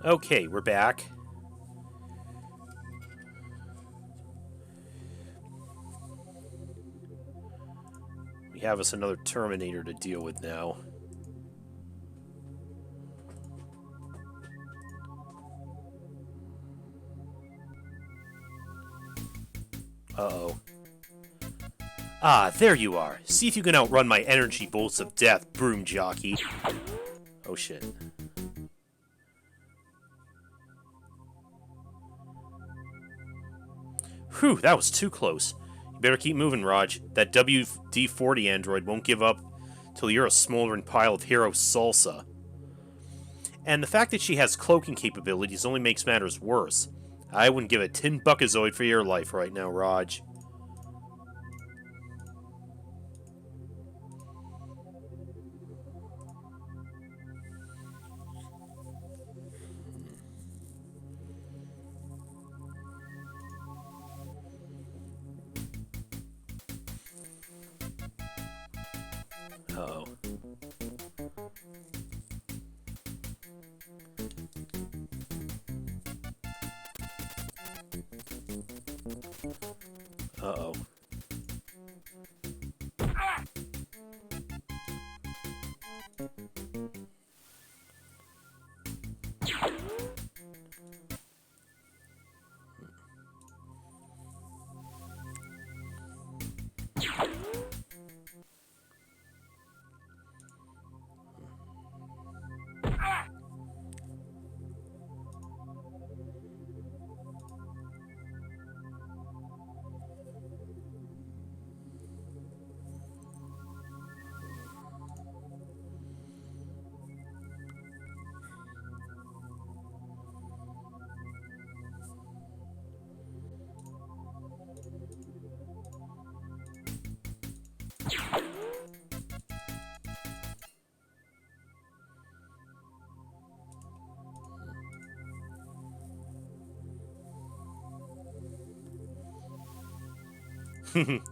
Okay, we're back. We have us another Terminator to deal with now. Uh-oh. Ah, there you are. See if you can outrun my energy bolts of death, broom jockey. Oh shit. Whew, that was too close. You better keep moving, Raj. That WD-40 android won't give up till you're a smoldering pile of hero salsa. And the fact that she has cloaking capabilities only makes matters worse. I wouldn't give a tin buckazoid for your life right now, Raj. Uh-oh. Uh-oh.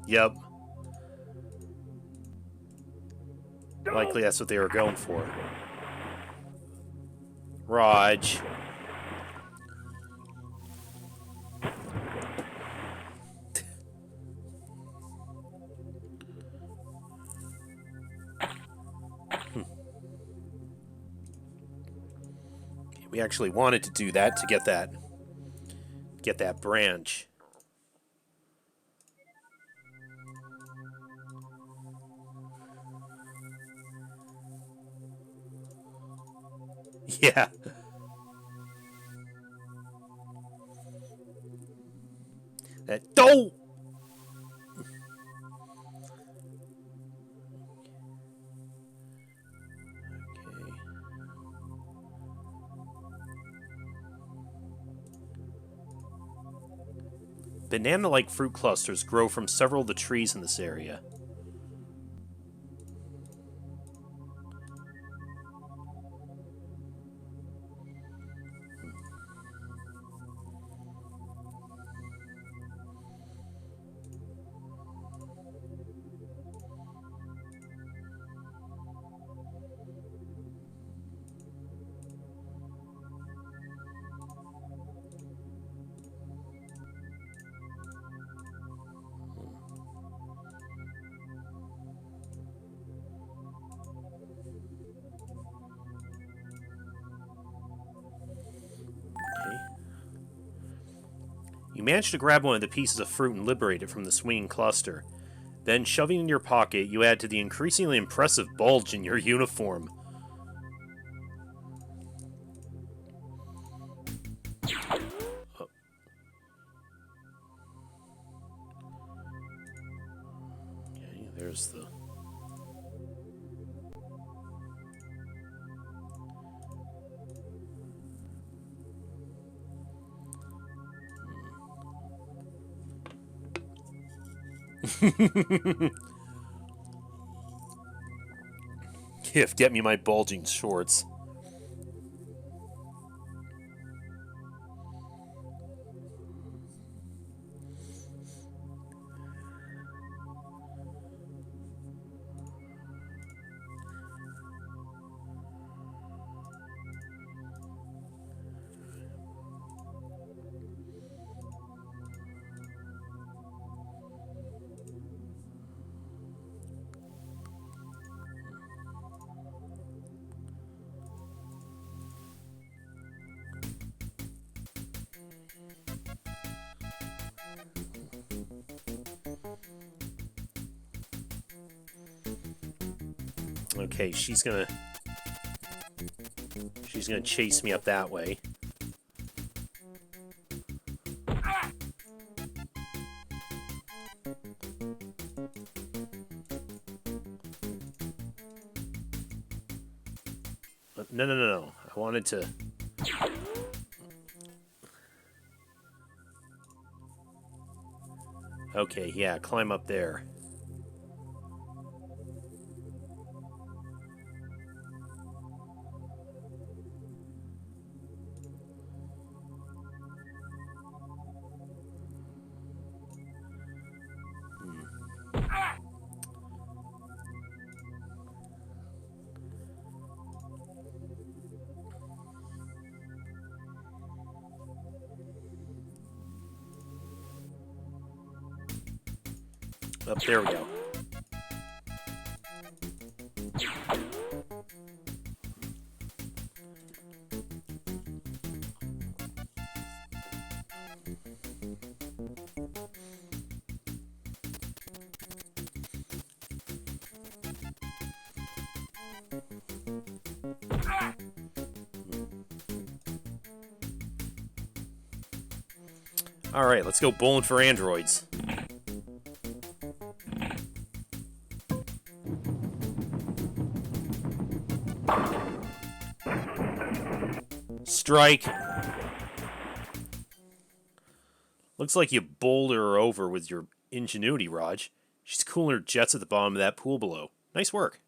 Yep. Likely that's what they were going for. Raj. We actually wanted to do that to get that branch. Yeah. That don't. Okay. Banana-like fruit clusters grow from several of the trees in this area. Okay. You manage to grab one of the pieces of fruit and liberate it from the swinging cluster. Then, shoving it in your pocket, you add to the increasingly impressive bulge in your uniform. Oh. Okay, there's the... If, get me my bulging shorts. Okay, she's gonna chase me up that way. No. I wanted to... Okay, yeah, climb up there. Up there we go. Alright, let's go bowling for androids. Strike. Looks like you bowled her over with your ingenuity, Raj. She's cooling her jets at the bottom of that pool below. Nice work.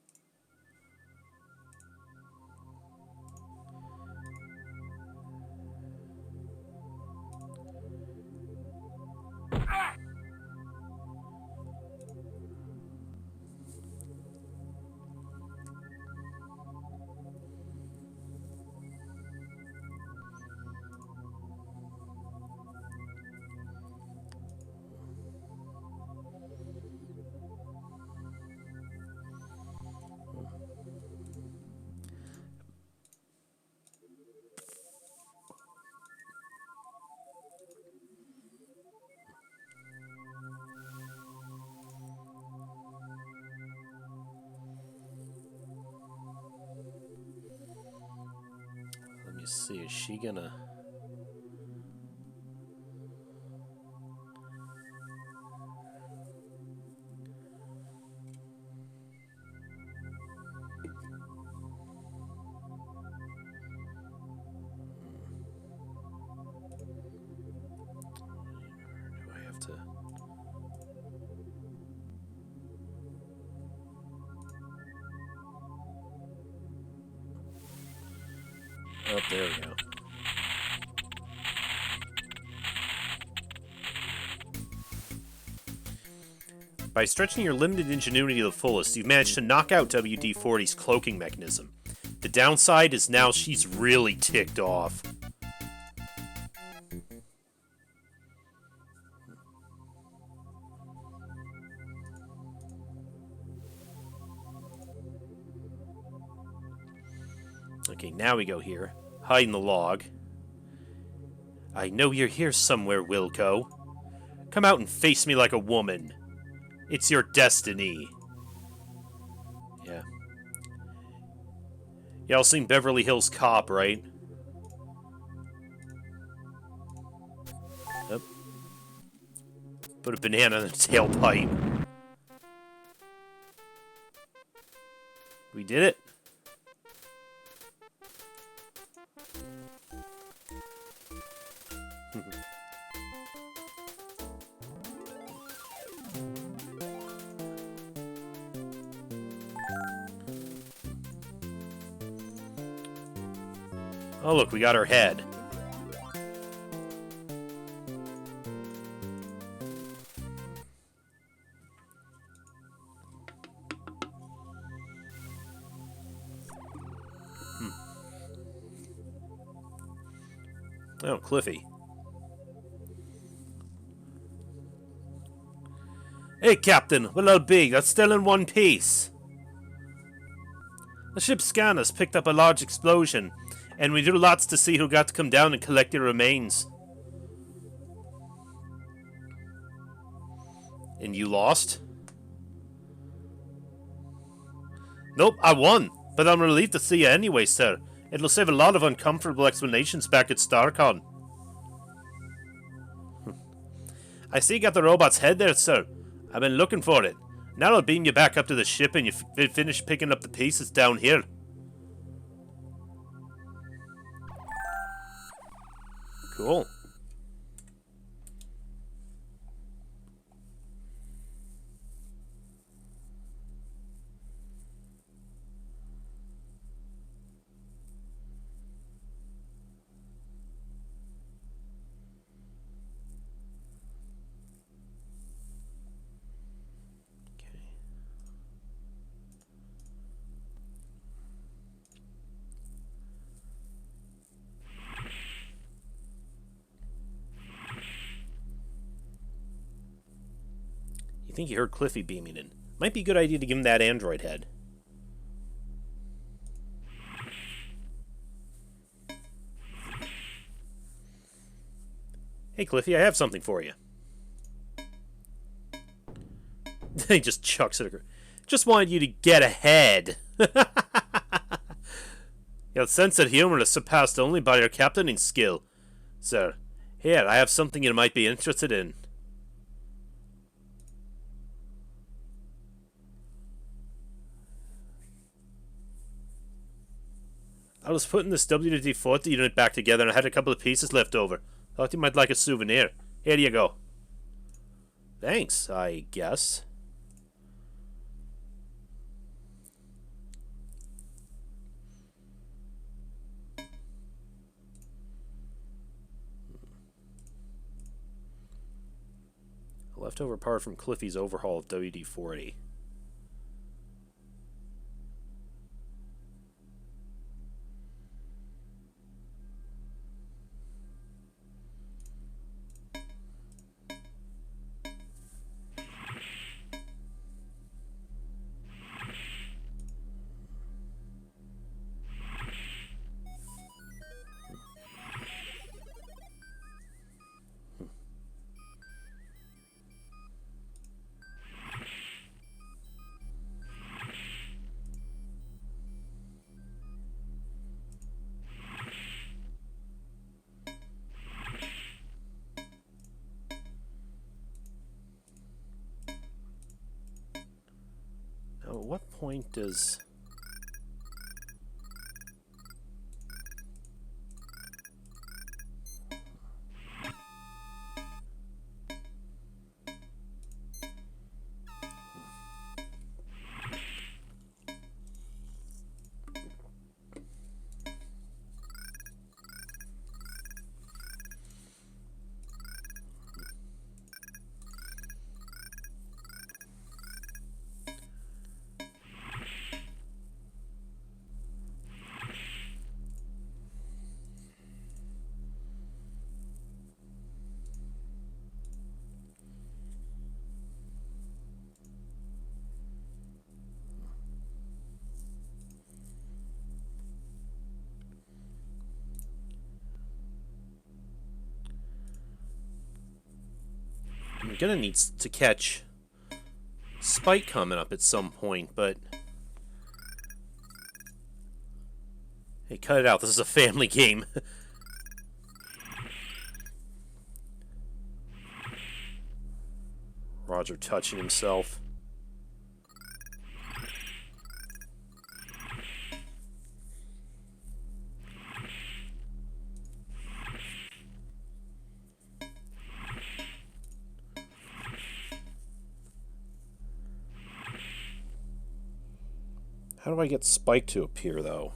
Let me see, is she gonna... Do I have to... Oh, there we go. By stretching your limited ingenuity to the fullest, you've managed to knock out WD-40's cloaking mechanism. The downside is now she's really ticked off. Okay, now we go here. Hide in the log. I know you're here somewhere, Wilco. Come out and face me like a woman. It's your destiny. Yeah. Y'all seen Beverly Hills Cop, right? Yep. Put a banana in the tailpipe. We did it. Oh, look, we got her head. Oh, Cliffy. Hey, Captain, what'll it be? That's still in one piece. The ship's scanners picked up a large explosion, and we do lots to see who got to come down and collect the remains. And you lost? Nope, I won. But I'm relieved to see you anyway, sir. It'll save a lot of uncomfortable explanations back at StarCon. I see you got the robot's head there, sir. I've been looking for it. Now I'll beam you back up to the ship and you finish picking up the pieces down here. Cool. You think you heard Cliffy beaming in. Might be a good idea to give him that android head. Hey Cliffy, I have something for you. He just chucks it. Just wanted you to get ahead. Your sense of humor is surpassed only by your captaining skill. Sir, here, I have something you might be interested in. I was putting this WD-40 unit back together and I had a couple of pieces left over. Thought you might like a souvenir. Here you go. Thanks, I guess. A leftover part from Cliffy's overhaul of WD-40. Now, at what point does... I'm gonna need to catch Spike coming up at some point, but... Hey, cut it out. This is a family game. Roger touching himself. How do I get Spike to appear, though?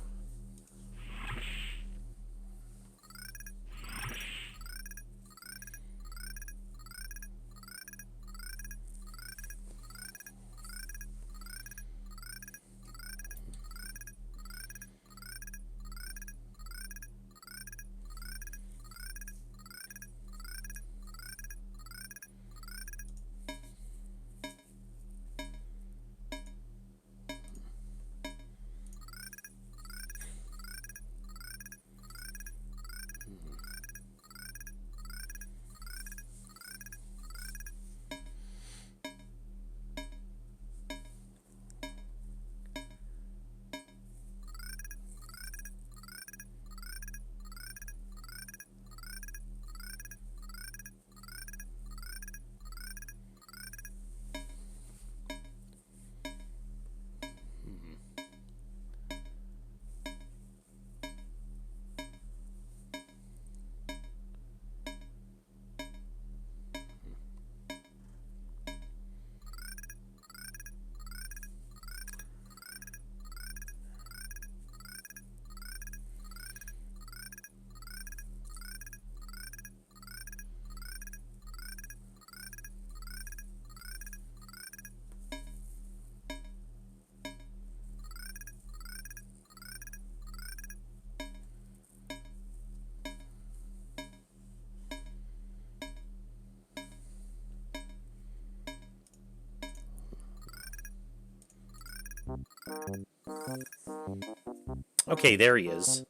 Okay, there he is.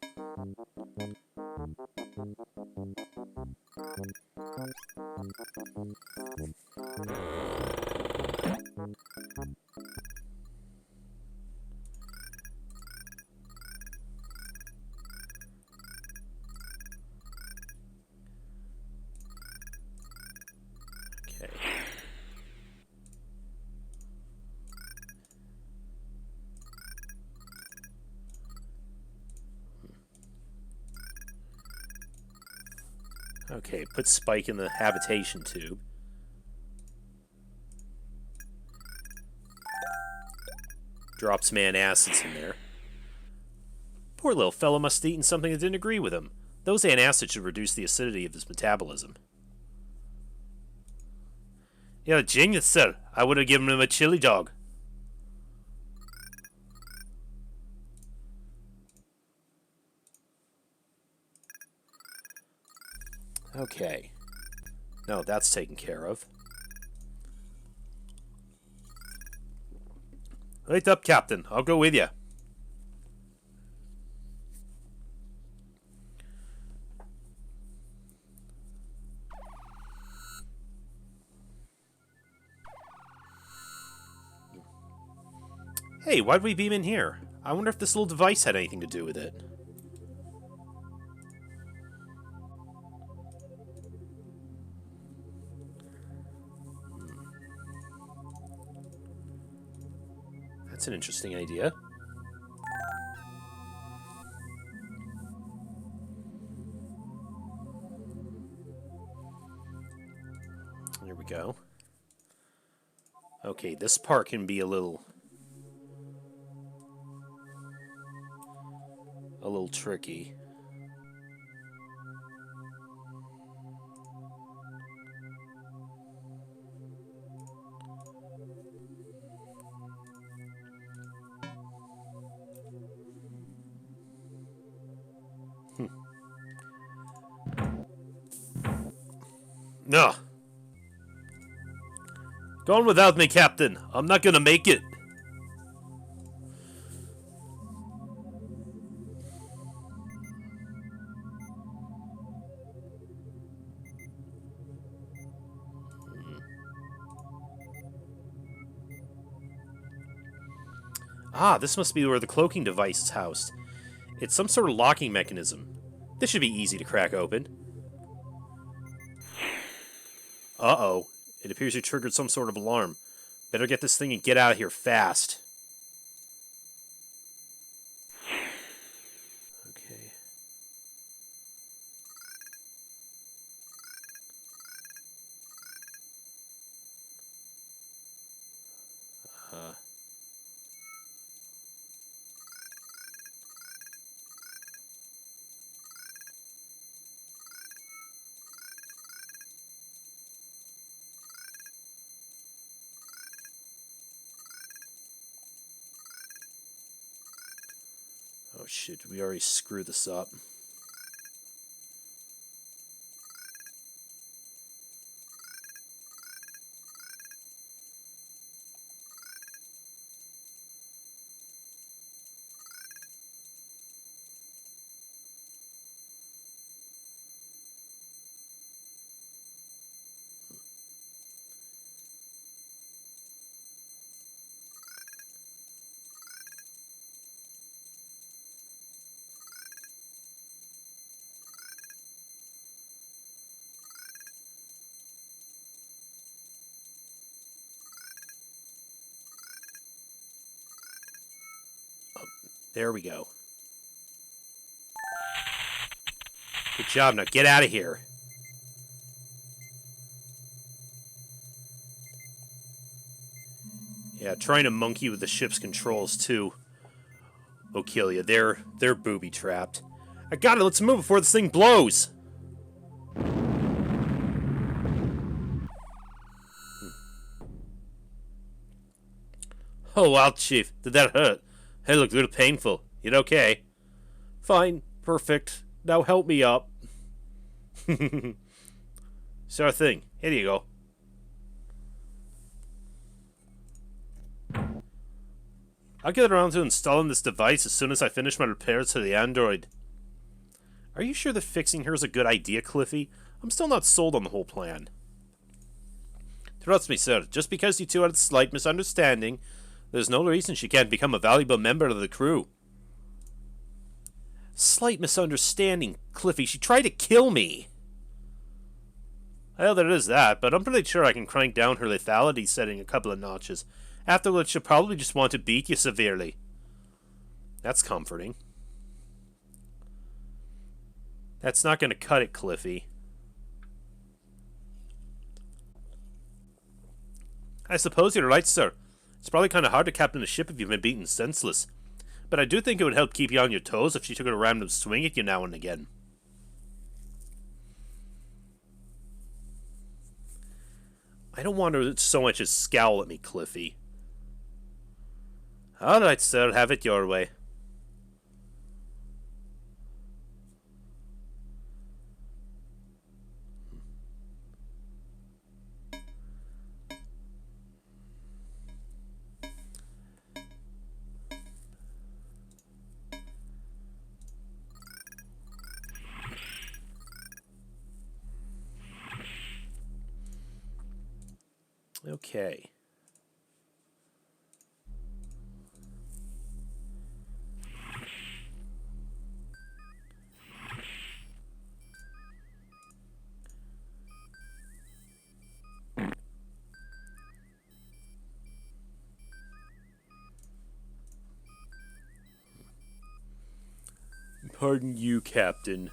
Okay. Okay, put Spike in the habitation tube. Drops man acids in there. Poor little fellow must have eaten something that didn't agree with him. Those antacids should reduce the acidity of his metabolism. Yeah, genius, sir. I would have given him a chili dog. Okay. No, that's taken care of. Right up, Captain. I'll go with you. Hey, why'd we beam in here? I wonder if this little device had anything to do with it. That's an interesting idea. Here we go. Okay, this part can be a little tricky. No. Go on without me, Captain. I'm not gonna make it. Ah, this must be where the cloaking device is housed. It's some sort of locking mechanism. This should be easy to crack open. Uh-oh. It appears you triggered some sort of alarm. Better get this thing and get out of here fast. Okay. Oh shit, we already screwed this up. There we go. Good job, now get out of here. Yeah, trying to monkey with the ship's controls too will kill you. They're booby-trapped. I got it, let's move before this thing blows! Oh wow, Chief, did that hurt? Hey, look, a little painful. You okay? Fine. Perfect. Now help me up. Sure thing. Here you go. I'll get around to installing this device as soon as I finish my repairs to the android. Are you sure that fixing her is a good idea, Cliffy? I'm still not sold on the whole plan. Trust me, sir. Just because you two had a slight misunderstanding, there's no reason she can't become a valuable member of the crew. Slight misunderstanding, Cliffy. She tried to kill me. Well, there is that, but I'm pretty sure I can crank down her lethality setting a couple of notches. After which, she'll probably just want to beat you severely. That's comforting. That's not going to cut it, Cliffy. I suppose you're right, sir. It's probably kind of hard to captain a ship if you've been beaten senseless. But I do think it would help keep you on your toes if she took a random swing at you now and again. I don't want her to so much as scowl at me, Cliffy. Alright, sir, have it your way. Okay. Pardon you, Captain.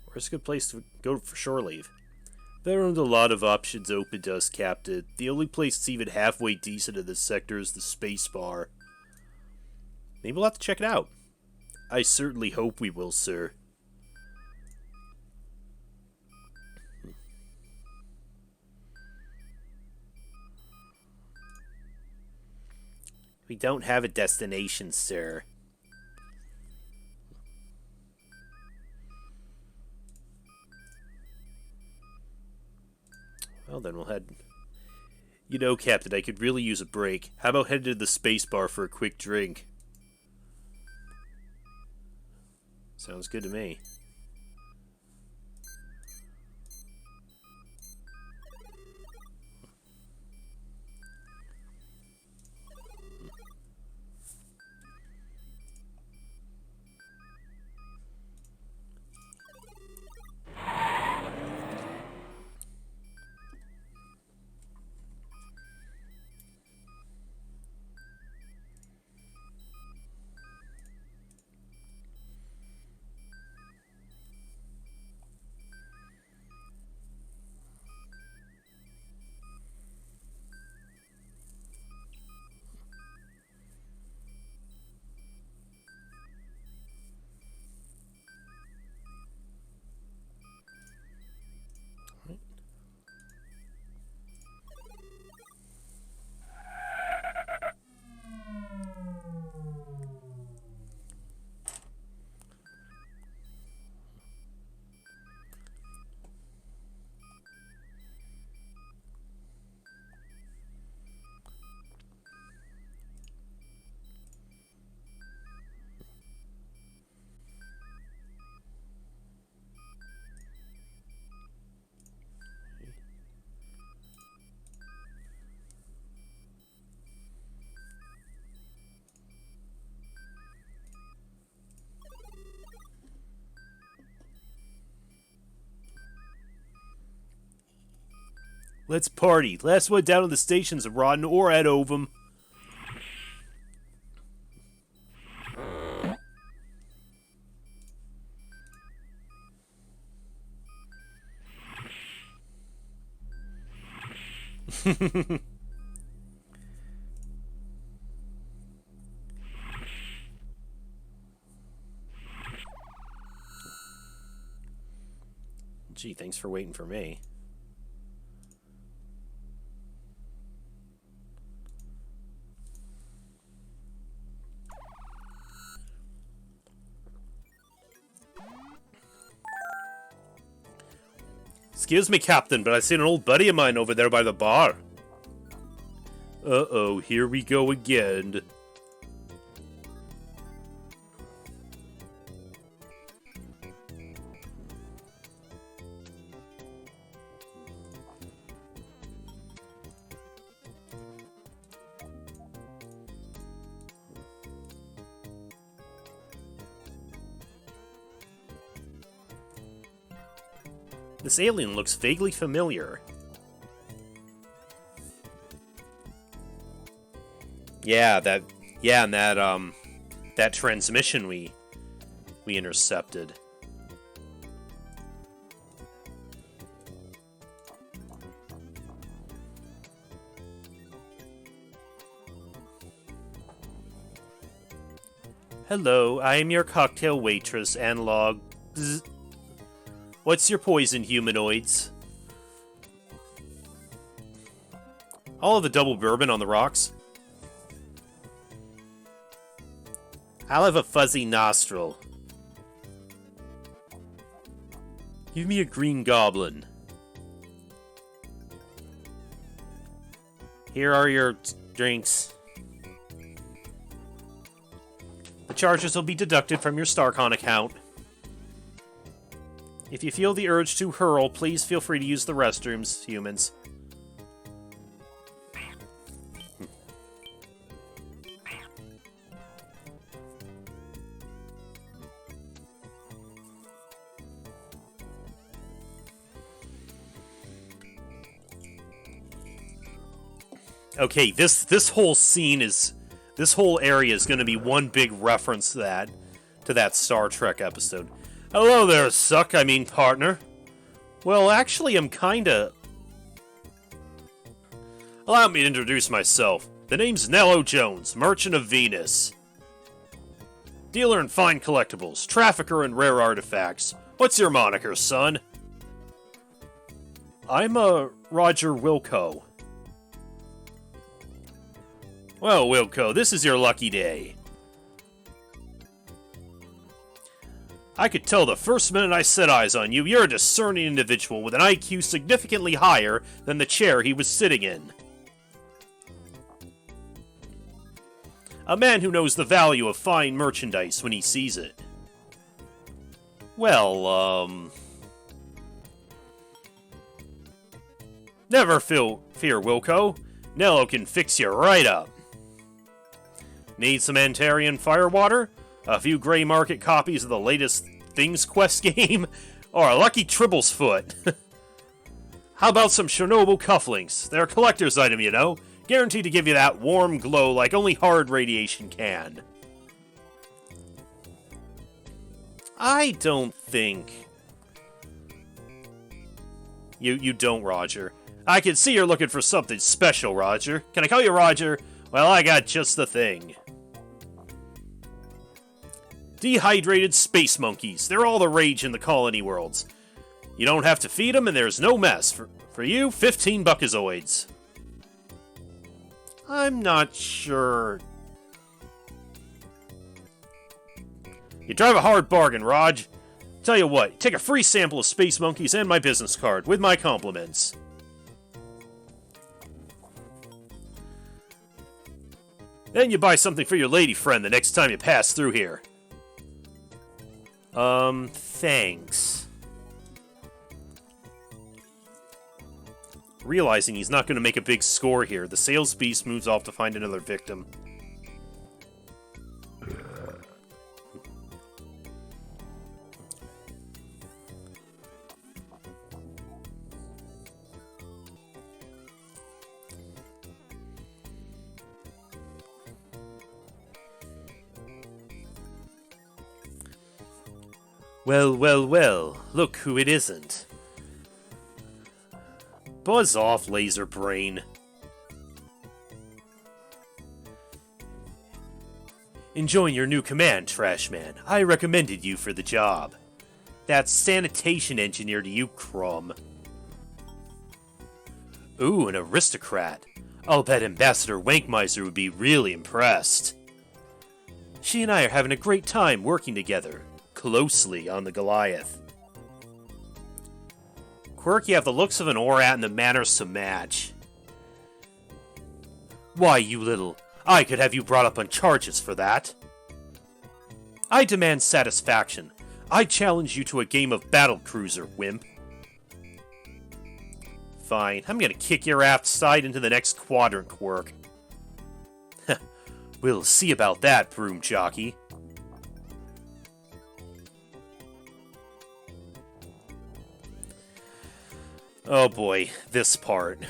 Where's a good place to go for shore leave? There aren't a lot of options open to us, Captain. The only place that's even halfway decent in this sector is the space bar. Maybe we'll have to check it out. I certainly hope we will, sir. We don't have a destination, sir. Well, then we'll head... You know, Captain, I could really use a break. How about heading to the space bar for a quick drink? Sounds good to me. Let's party. Last one down at the station's a rotten or at ovum. Gee, thanks for waiting for me. Excuse me, Captain, but I seen an old buddy of mine over there by the bar. Uh-oh, here we go again. This alien looks vaguely familiar. Yeah, and that transmission we intercepted. Hello, I am your cocktail waitress, Analog. Bzz. What's your poison, humanoids? I'll have a double bourbon on the rocks. I'll have a fuzzy nostril. Give me a green goblin. Here are your drinks. The charges will be deducted from your StarCon account. If you feel the urge to hurl, please feel free to use the restrooms, humans. Okay, this whole scene is... This whole area is going to be one big reference to that Star Trek episode. Hello there, partner. Well, actually, I'm kinda... Allow me to introduce myself. The name's Nello Jones, Merchant of Venus. Dealer in fine collectibles, trafficker in rare artifacts. What's your moniker, son? I'm Roger Wilco. Well, Wilco, this is your lucky day. I could tell the first minute I set eyes on you, you're a discerning individual with an IQ significantly higher than the chair he was sitting in. A man who knows the value of fine merchandise when he sees it. Well, never fear, Wilco. Nello can fix you right up. Need some Antarian firewater? A few gray market copies of the latest Things Quest game? Or a lucky Tribble's foot? How about some Chernobyl cufflinks? They're a collector's item, you know. Guaranteed to give you that warm glow like only hard radiation can. I don't think... You don't, Roger. I can see you're looking for something special, Roger. Can I call you Roger? Well, I got just the thing. Dehydrated space monkeys. They're all the rage in the colony worlds. You don't have to feed them, and there's no mess. For you, 15 buckazoids. I'm not sure. You drive a hard bargain, Raj. Tell you what, take a free sample of space monkeys and my business card, with my compliments. Then you buy something for your lady friend the next time you pass through here. Thanks. Realizing he's not going to make a big score here, the sales beast moves off to find another victim. Well, well, well, look who it isn't. Buzz off, laser brain. Enjoying your new command, Trash Man. I recommended you for the job. That's sanitation engineer to you, Crumb. Ooh, an aristocrat. I'll bet Ambassador Wankmiser would be really impressed. She and I are having a great time working together. Closely on the Goliath. Quirk, you have the looks of an Orat and the manners to match. Why, you little... I could have you brought up on charges for that. I demand satisfaction. I challenge you to a game of Battle Cruiser, wimp. Fine, I'm gonna kick your aft side into the next quadrant quirk. We'll see about that, broom jockey. Oh boy, this part.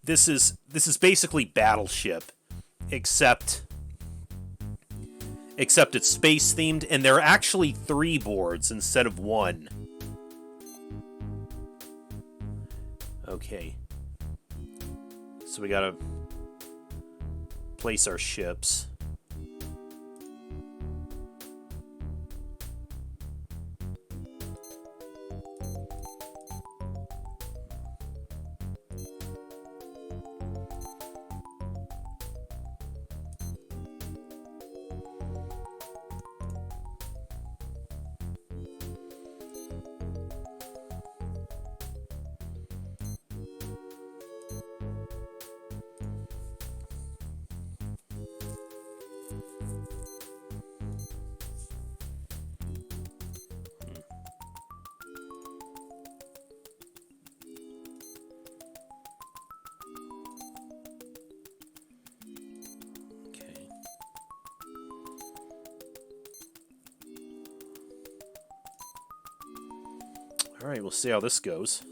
This is basically Battleship, except it's space themed, and there are actually 3 boards instead of 1. Okay. So we gotta place our ships. Alright, we'll see how this goes.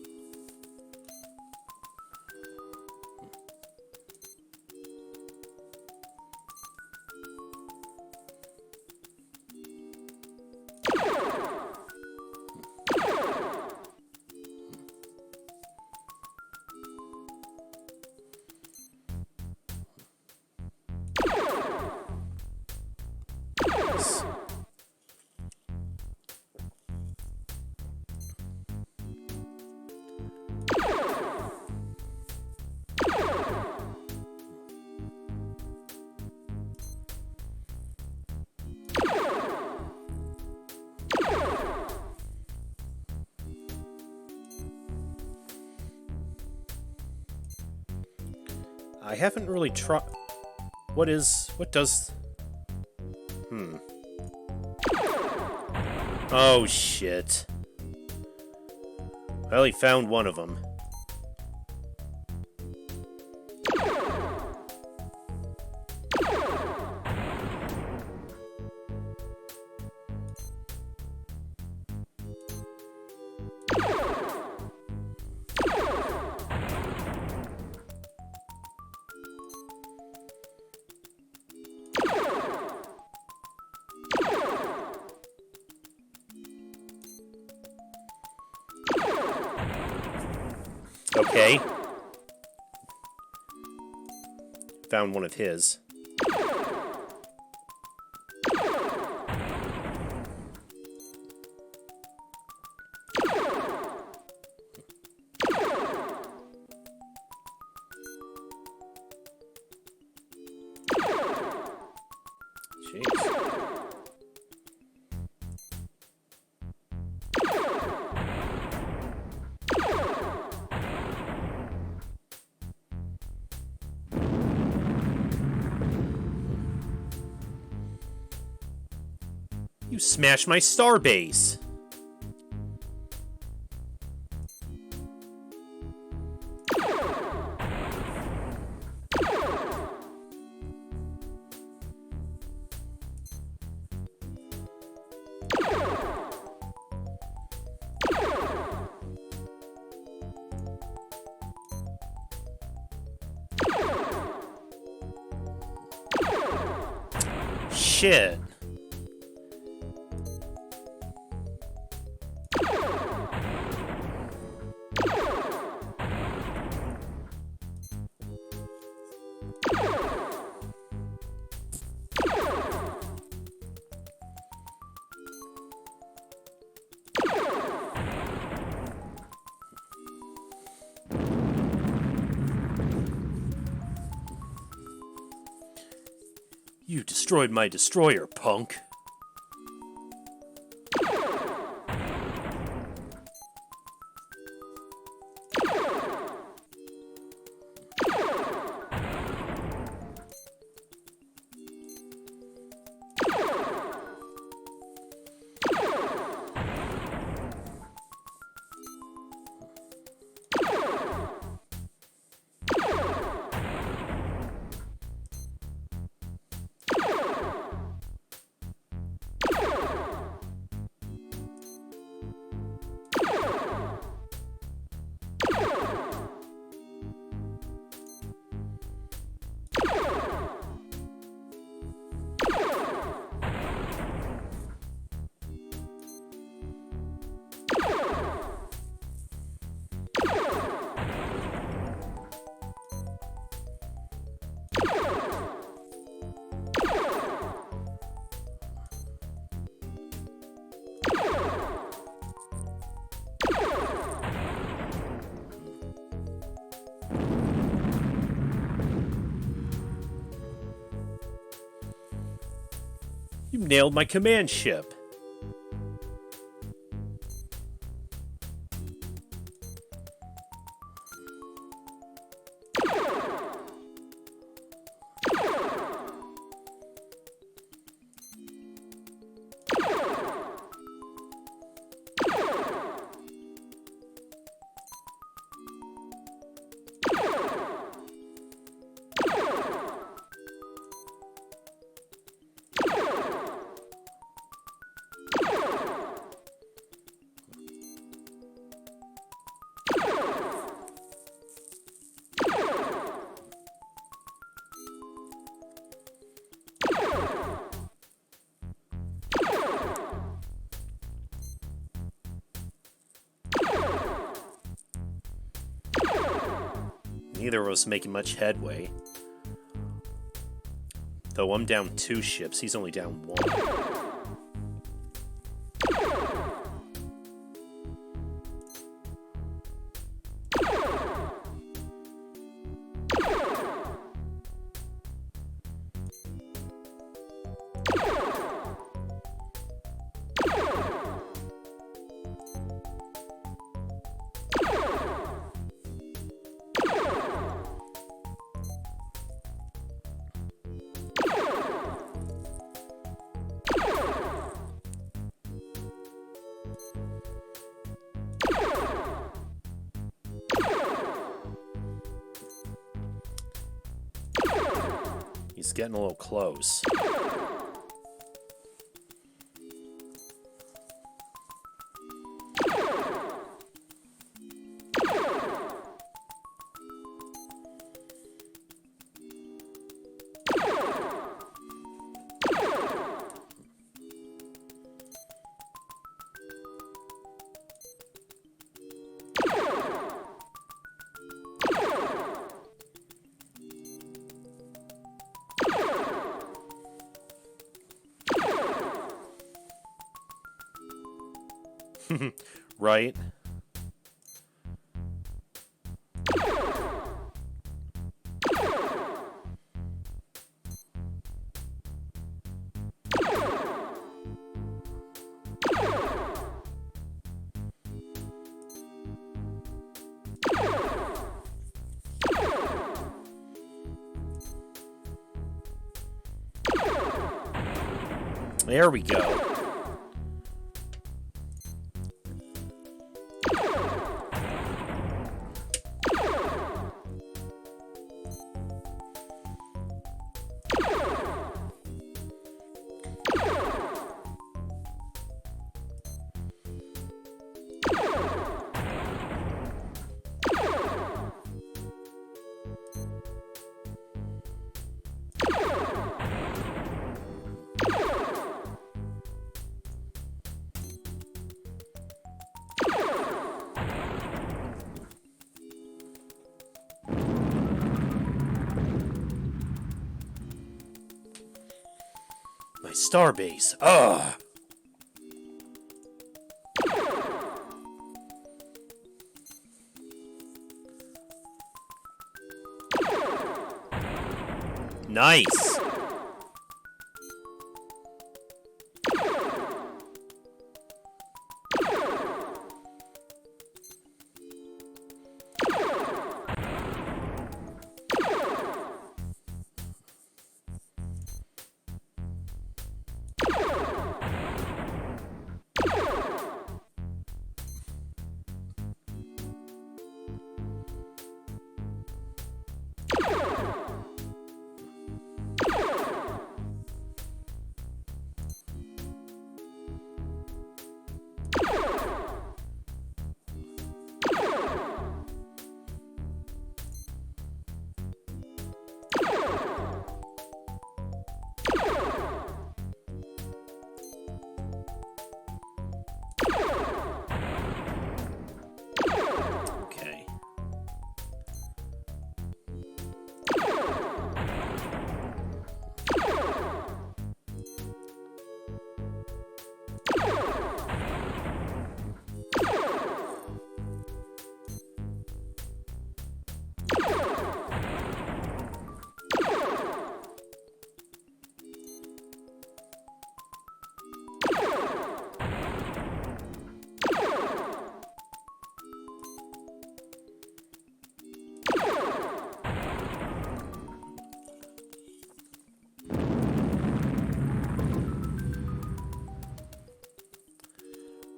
I haven't really tried... What does... Oh, shit. Well, he found one of them. Okay. Found one of his. Jeez. You smashed my star base! Shit. You destroyed my destroyer, punk. You nailed my command ship. Neither of us making much headway. Though I'm down 2 ships, he's only down 1. He's getting a little close. Right? There we go. My starbase. Ugh. Nice.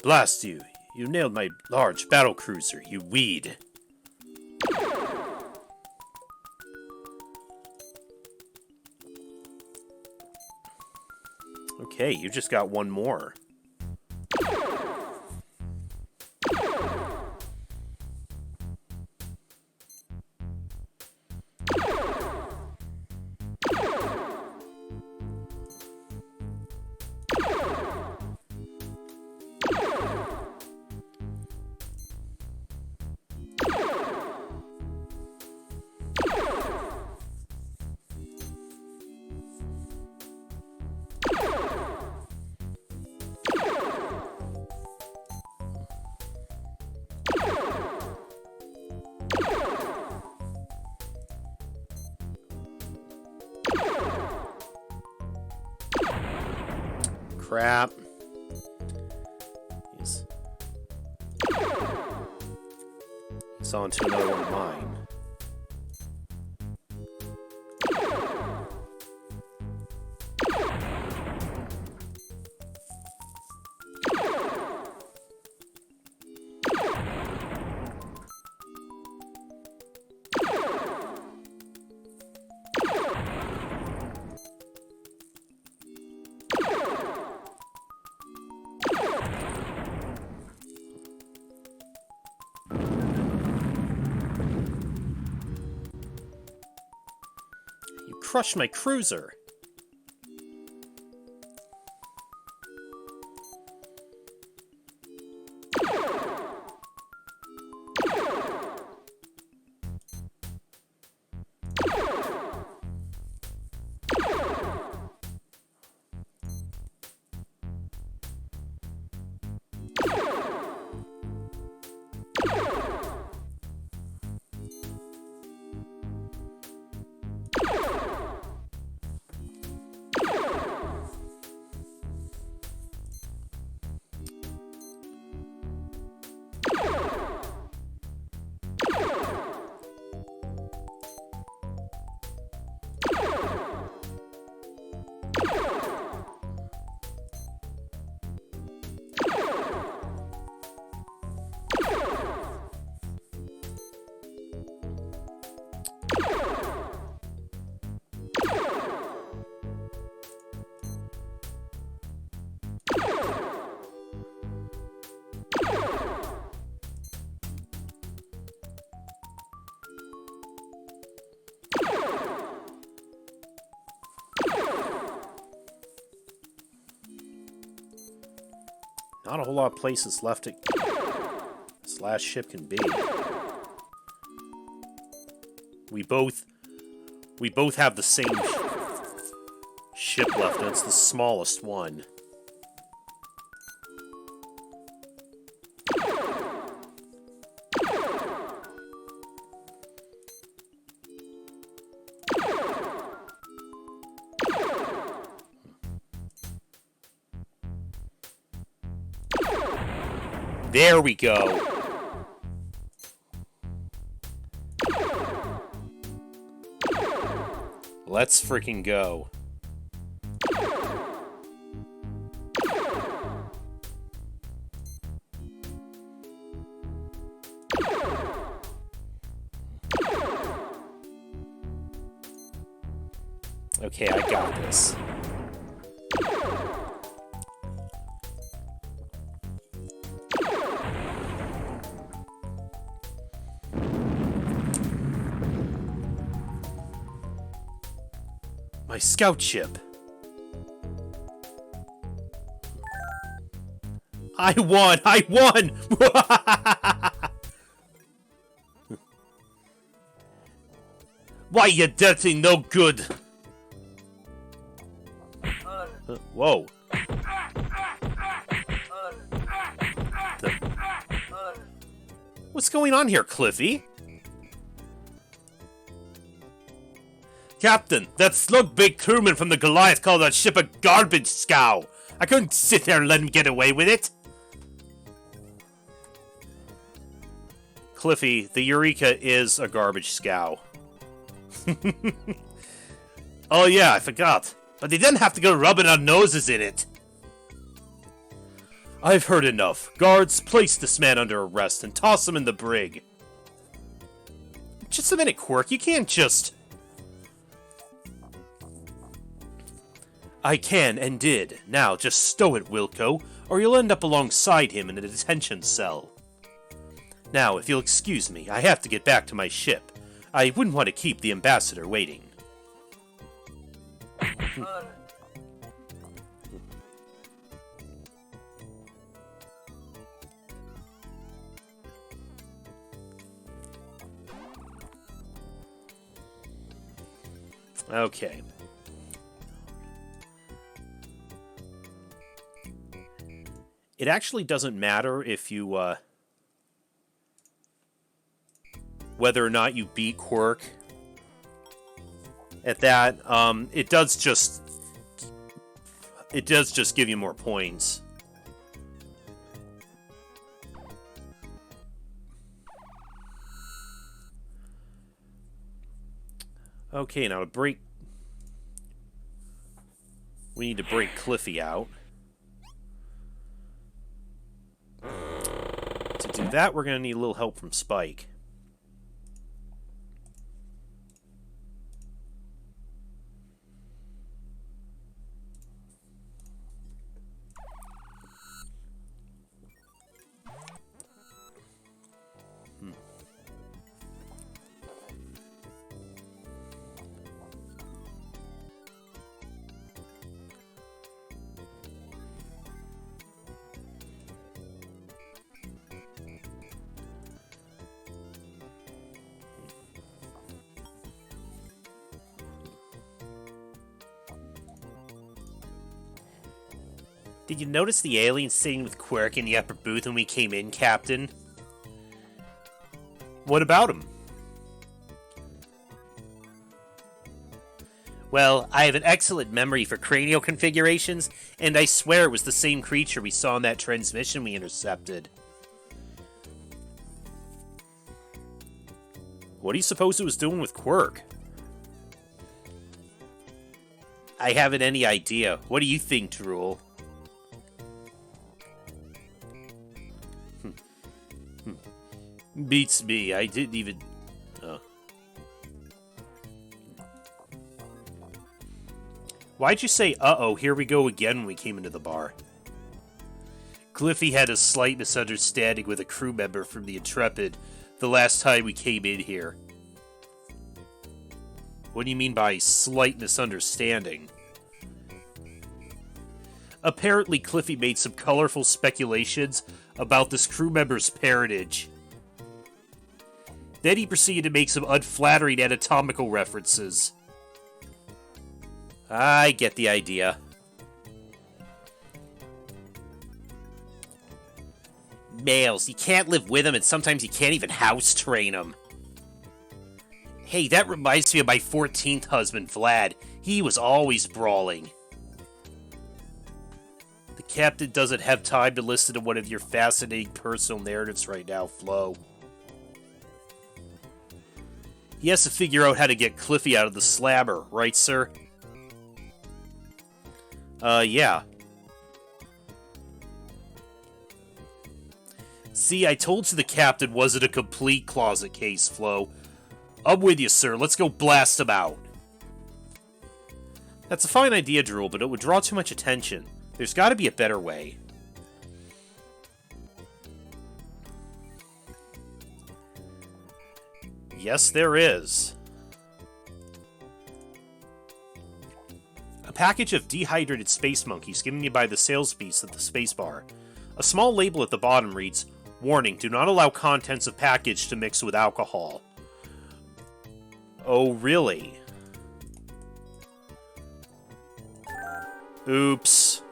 Blast you! You nailed my large battle cruiser, you weed! Okay, you just got one more. Crap. He's on to another one of mine. Crush my cruiser! Not a whole lot of places left to... this last ship can be. We both have the same ship left, and it's the smallest one. There we go. Let's freaking go. Okay, I got this. My scout ship. I won! I won! Why, you dirty no good? Whoa. What's going on here, Cliffy? Captain, that slug-baked crewman from the Goliath called that ship a garbage scow. I couldn't sit there and let him get away with it. Cliffy, the Eureka is a garbage scow. Oh yeah, I forgot. But they didn't have to go rubbing our noses in it. I've heard enough. Guards, place this man under arrest and toss him in the brig. Just a minute, Quirk. You can't just... I can and did. Now, just stow it, Wilco, or you'll end up alongside him in a detention cell. Now, if you'll excuse me, I have to get back to my ship. I wouldn't want to keep the ambassador waiting. Okay. It actually doesn't matter if you, whether or not you beat Quirk. At that, it does just give you more points. Okay, now to break... We need to break Cliffy out. To do that, we're going to need a little help from Spike. Did you notice the alien sitting with Quirk in the upper booth when we came in, Captain? What about him? Well, I have an excellent memory for cranial configurations, and I swear it was the same creature we saw in that transmission we intercepted. What do you suppose it was doing with Quirk? I haven't any idea. What do you think, Drool? Beats me. I didn't even... Why'd you say, uh-oh, here we go again when we came into the bar? Cliffy had a slight misunderstanding with a crew member from the Intrepid the last time we came in here. What do you mean by slight misunderstanding? Apparently Cliffy made some colorful speculations about this crew member's parentage. Then he proceeded to make some unflattering anatomical references. I get the idea. Males, you can't live with them, and sometimes you can't even house train them. Hey, that reminds me of my 14th husband, Vlad. He was always brawling. The captain doesn't have time to listen to one of your fascinating personal narratives right now, Flo. He has to figure out how to get Cliffy out of the slammer, right, sir? Yeah. See, I told you the captain wasn't a complete closet case, Flo. I'm with you, sir. Let's go blast him out. That's a fine idea, Drool, but it would draw too much attention. There's gotta be a better way. Yes, there is. A package of dehydrated space monkeys given you by the sales beast at the space bar. A small label at the bottom reads, "Warning, do not allow contents of package to mix with alcohol." Oh, really? Oops.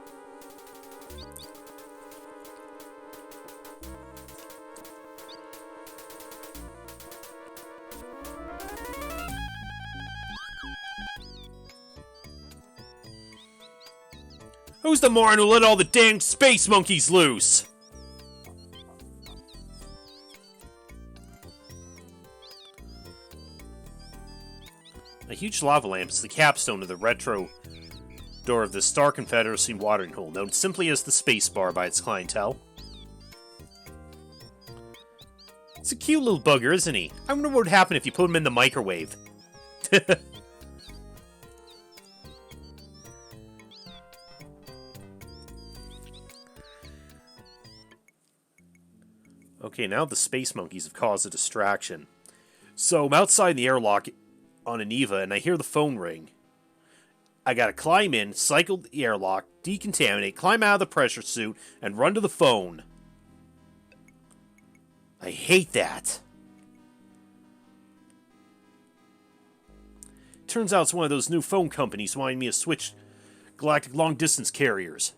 Who's the moron who let all the damn space monkeys loose? A huge lava lamp is the capstone of the retro door of the Star Confederacy watering hole, known simply as the Space Bar by its clientele. It's a cute little bugger, isn't he? I wonder what would happen if you put him in the microwave. Okay, now the space monkeys have caused a distraction. So I'm outside the airlock on Aniva, and I hear the phone ring. I gotta climb in, cycle the airlock, decontaminate, climb out of the pressure suit, and run to the phone. I hate that. Turns out it's one of those new phone companies wanting me to switch galactic long-distance carriers.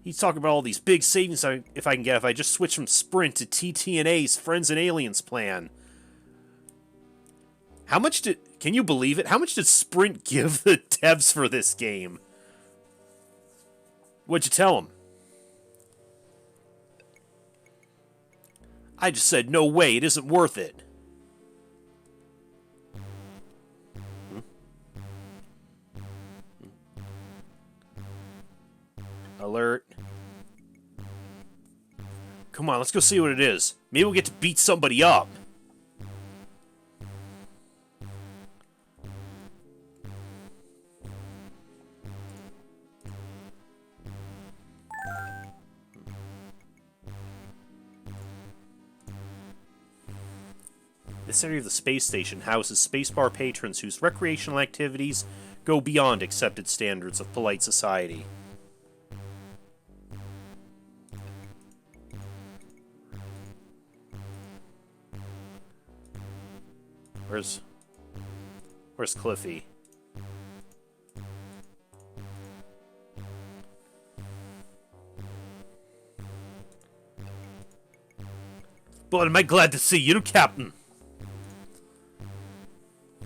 He's talking about all these big savings if I can get if I just switch from Sprint to TTNA's Friends and Aliens plan. How much did... Can you believe it? How much did Sprint give the devs for this game? What'd you tell them? I just said, no way, it isn't worth it. Alert. Come on, let's go see what it is. Maybe we'll get to beat somebody up. This area of the space station houses spacebar patrons whose recreational activities go beyond accepted standards of polite society. Where's Cliffy? But am I glad to see you, Captain?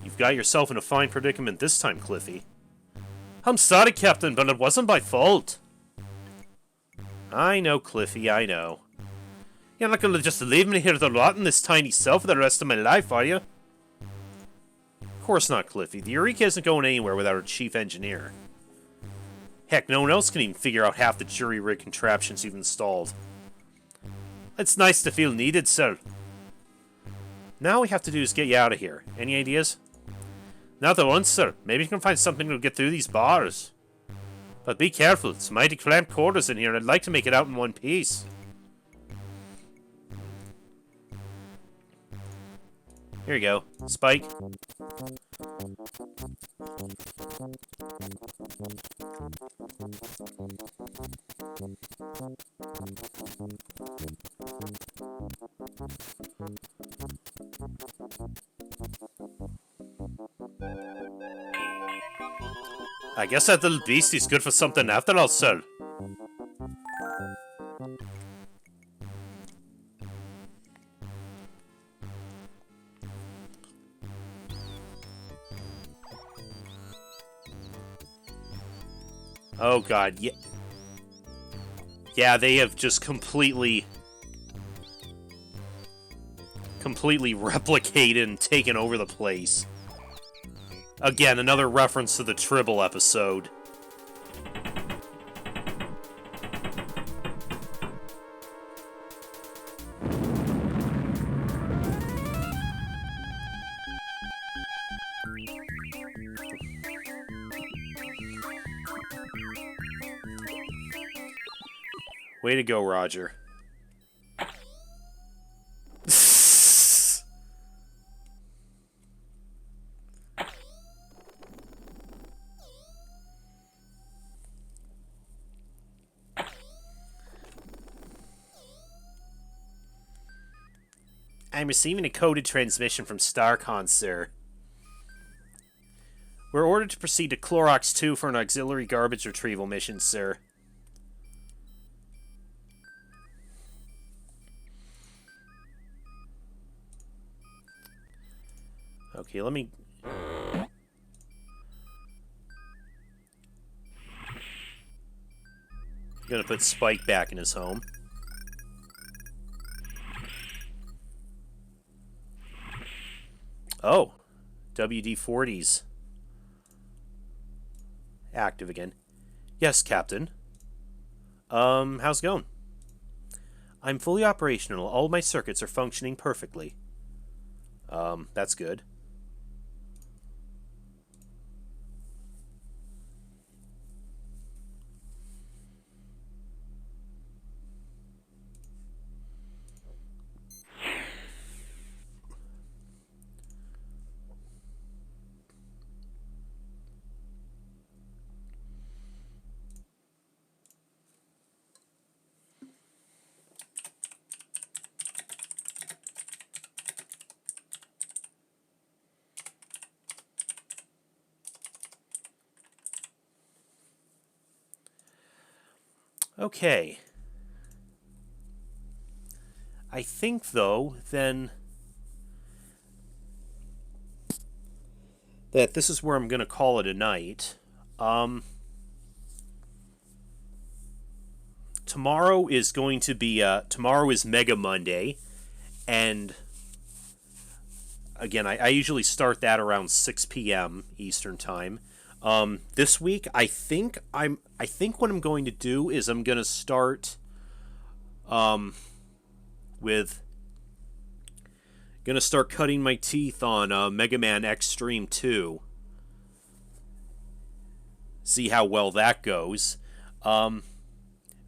You've got yourself in a fine predicament this time, Cliffy. I'm sorry, Captain, but it wasn't my fault. I know, Cliffy, I know. You're not gonna just leave me here to rot in this tiny cell for the rest of my life, are you? Of course not, Cliffy. The Eureka isn't going anywhere without our chief engineer. Heck, no one else can even figure out half the jury-rig contraptions you've installed. It's nice to feel needed, sir. Now all we have to do is get you out of here. Any ideas? Not at once, sir. Maybe you can find something to get through these bars. But be careful. It's mighty cramped quarters in here, and I'd like to make it out in one piece. Here you go. Spike. I guess that little beast is good for something after all, sir. Oh god, yeah. Yeah, they have just completely replicated and taken over the place. Again, another reference to the Tribble episode. Way to go, Roger. I'm receiving a coded transmission from StarCon, sir. We're ordered to proceed to Clorox 2 for an auxiliary garbage retrieval mission, sir. Okay, let me... Gonna put Spike back in his home. Oh, WD-40s. active again. Yes, Captain. How's it going? I'm fully operational. All my circuits are functioning perfectly. That's good. Okay. I think, though, then that this is where I'm going to call it a night. Tomorrow is going to be tomorrow is Mega Monday, and again, I usually start that around 6 p.m. Eastern time. This week, I think what I'm going to do is I'm going to start with cutting my teeth on Mega Man Extreme 2. See how well that goes.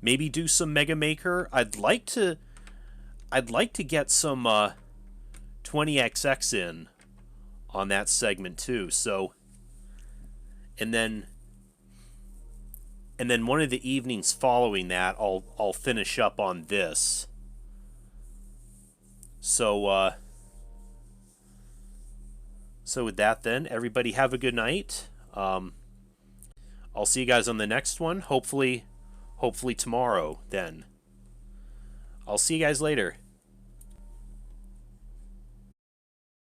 Maybe do some Mega Maker. I'd like to get some 20XX in on that segment too. So, and then one of the evenings following that, I'll finish up on this. So so with that, then everybody have a good night. I'll see you guys on the next one. Hopefully tomorrow. Then I'll see you guys later.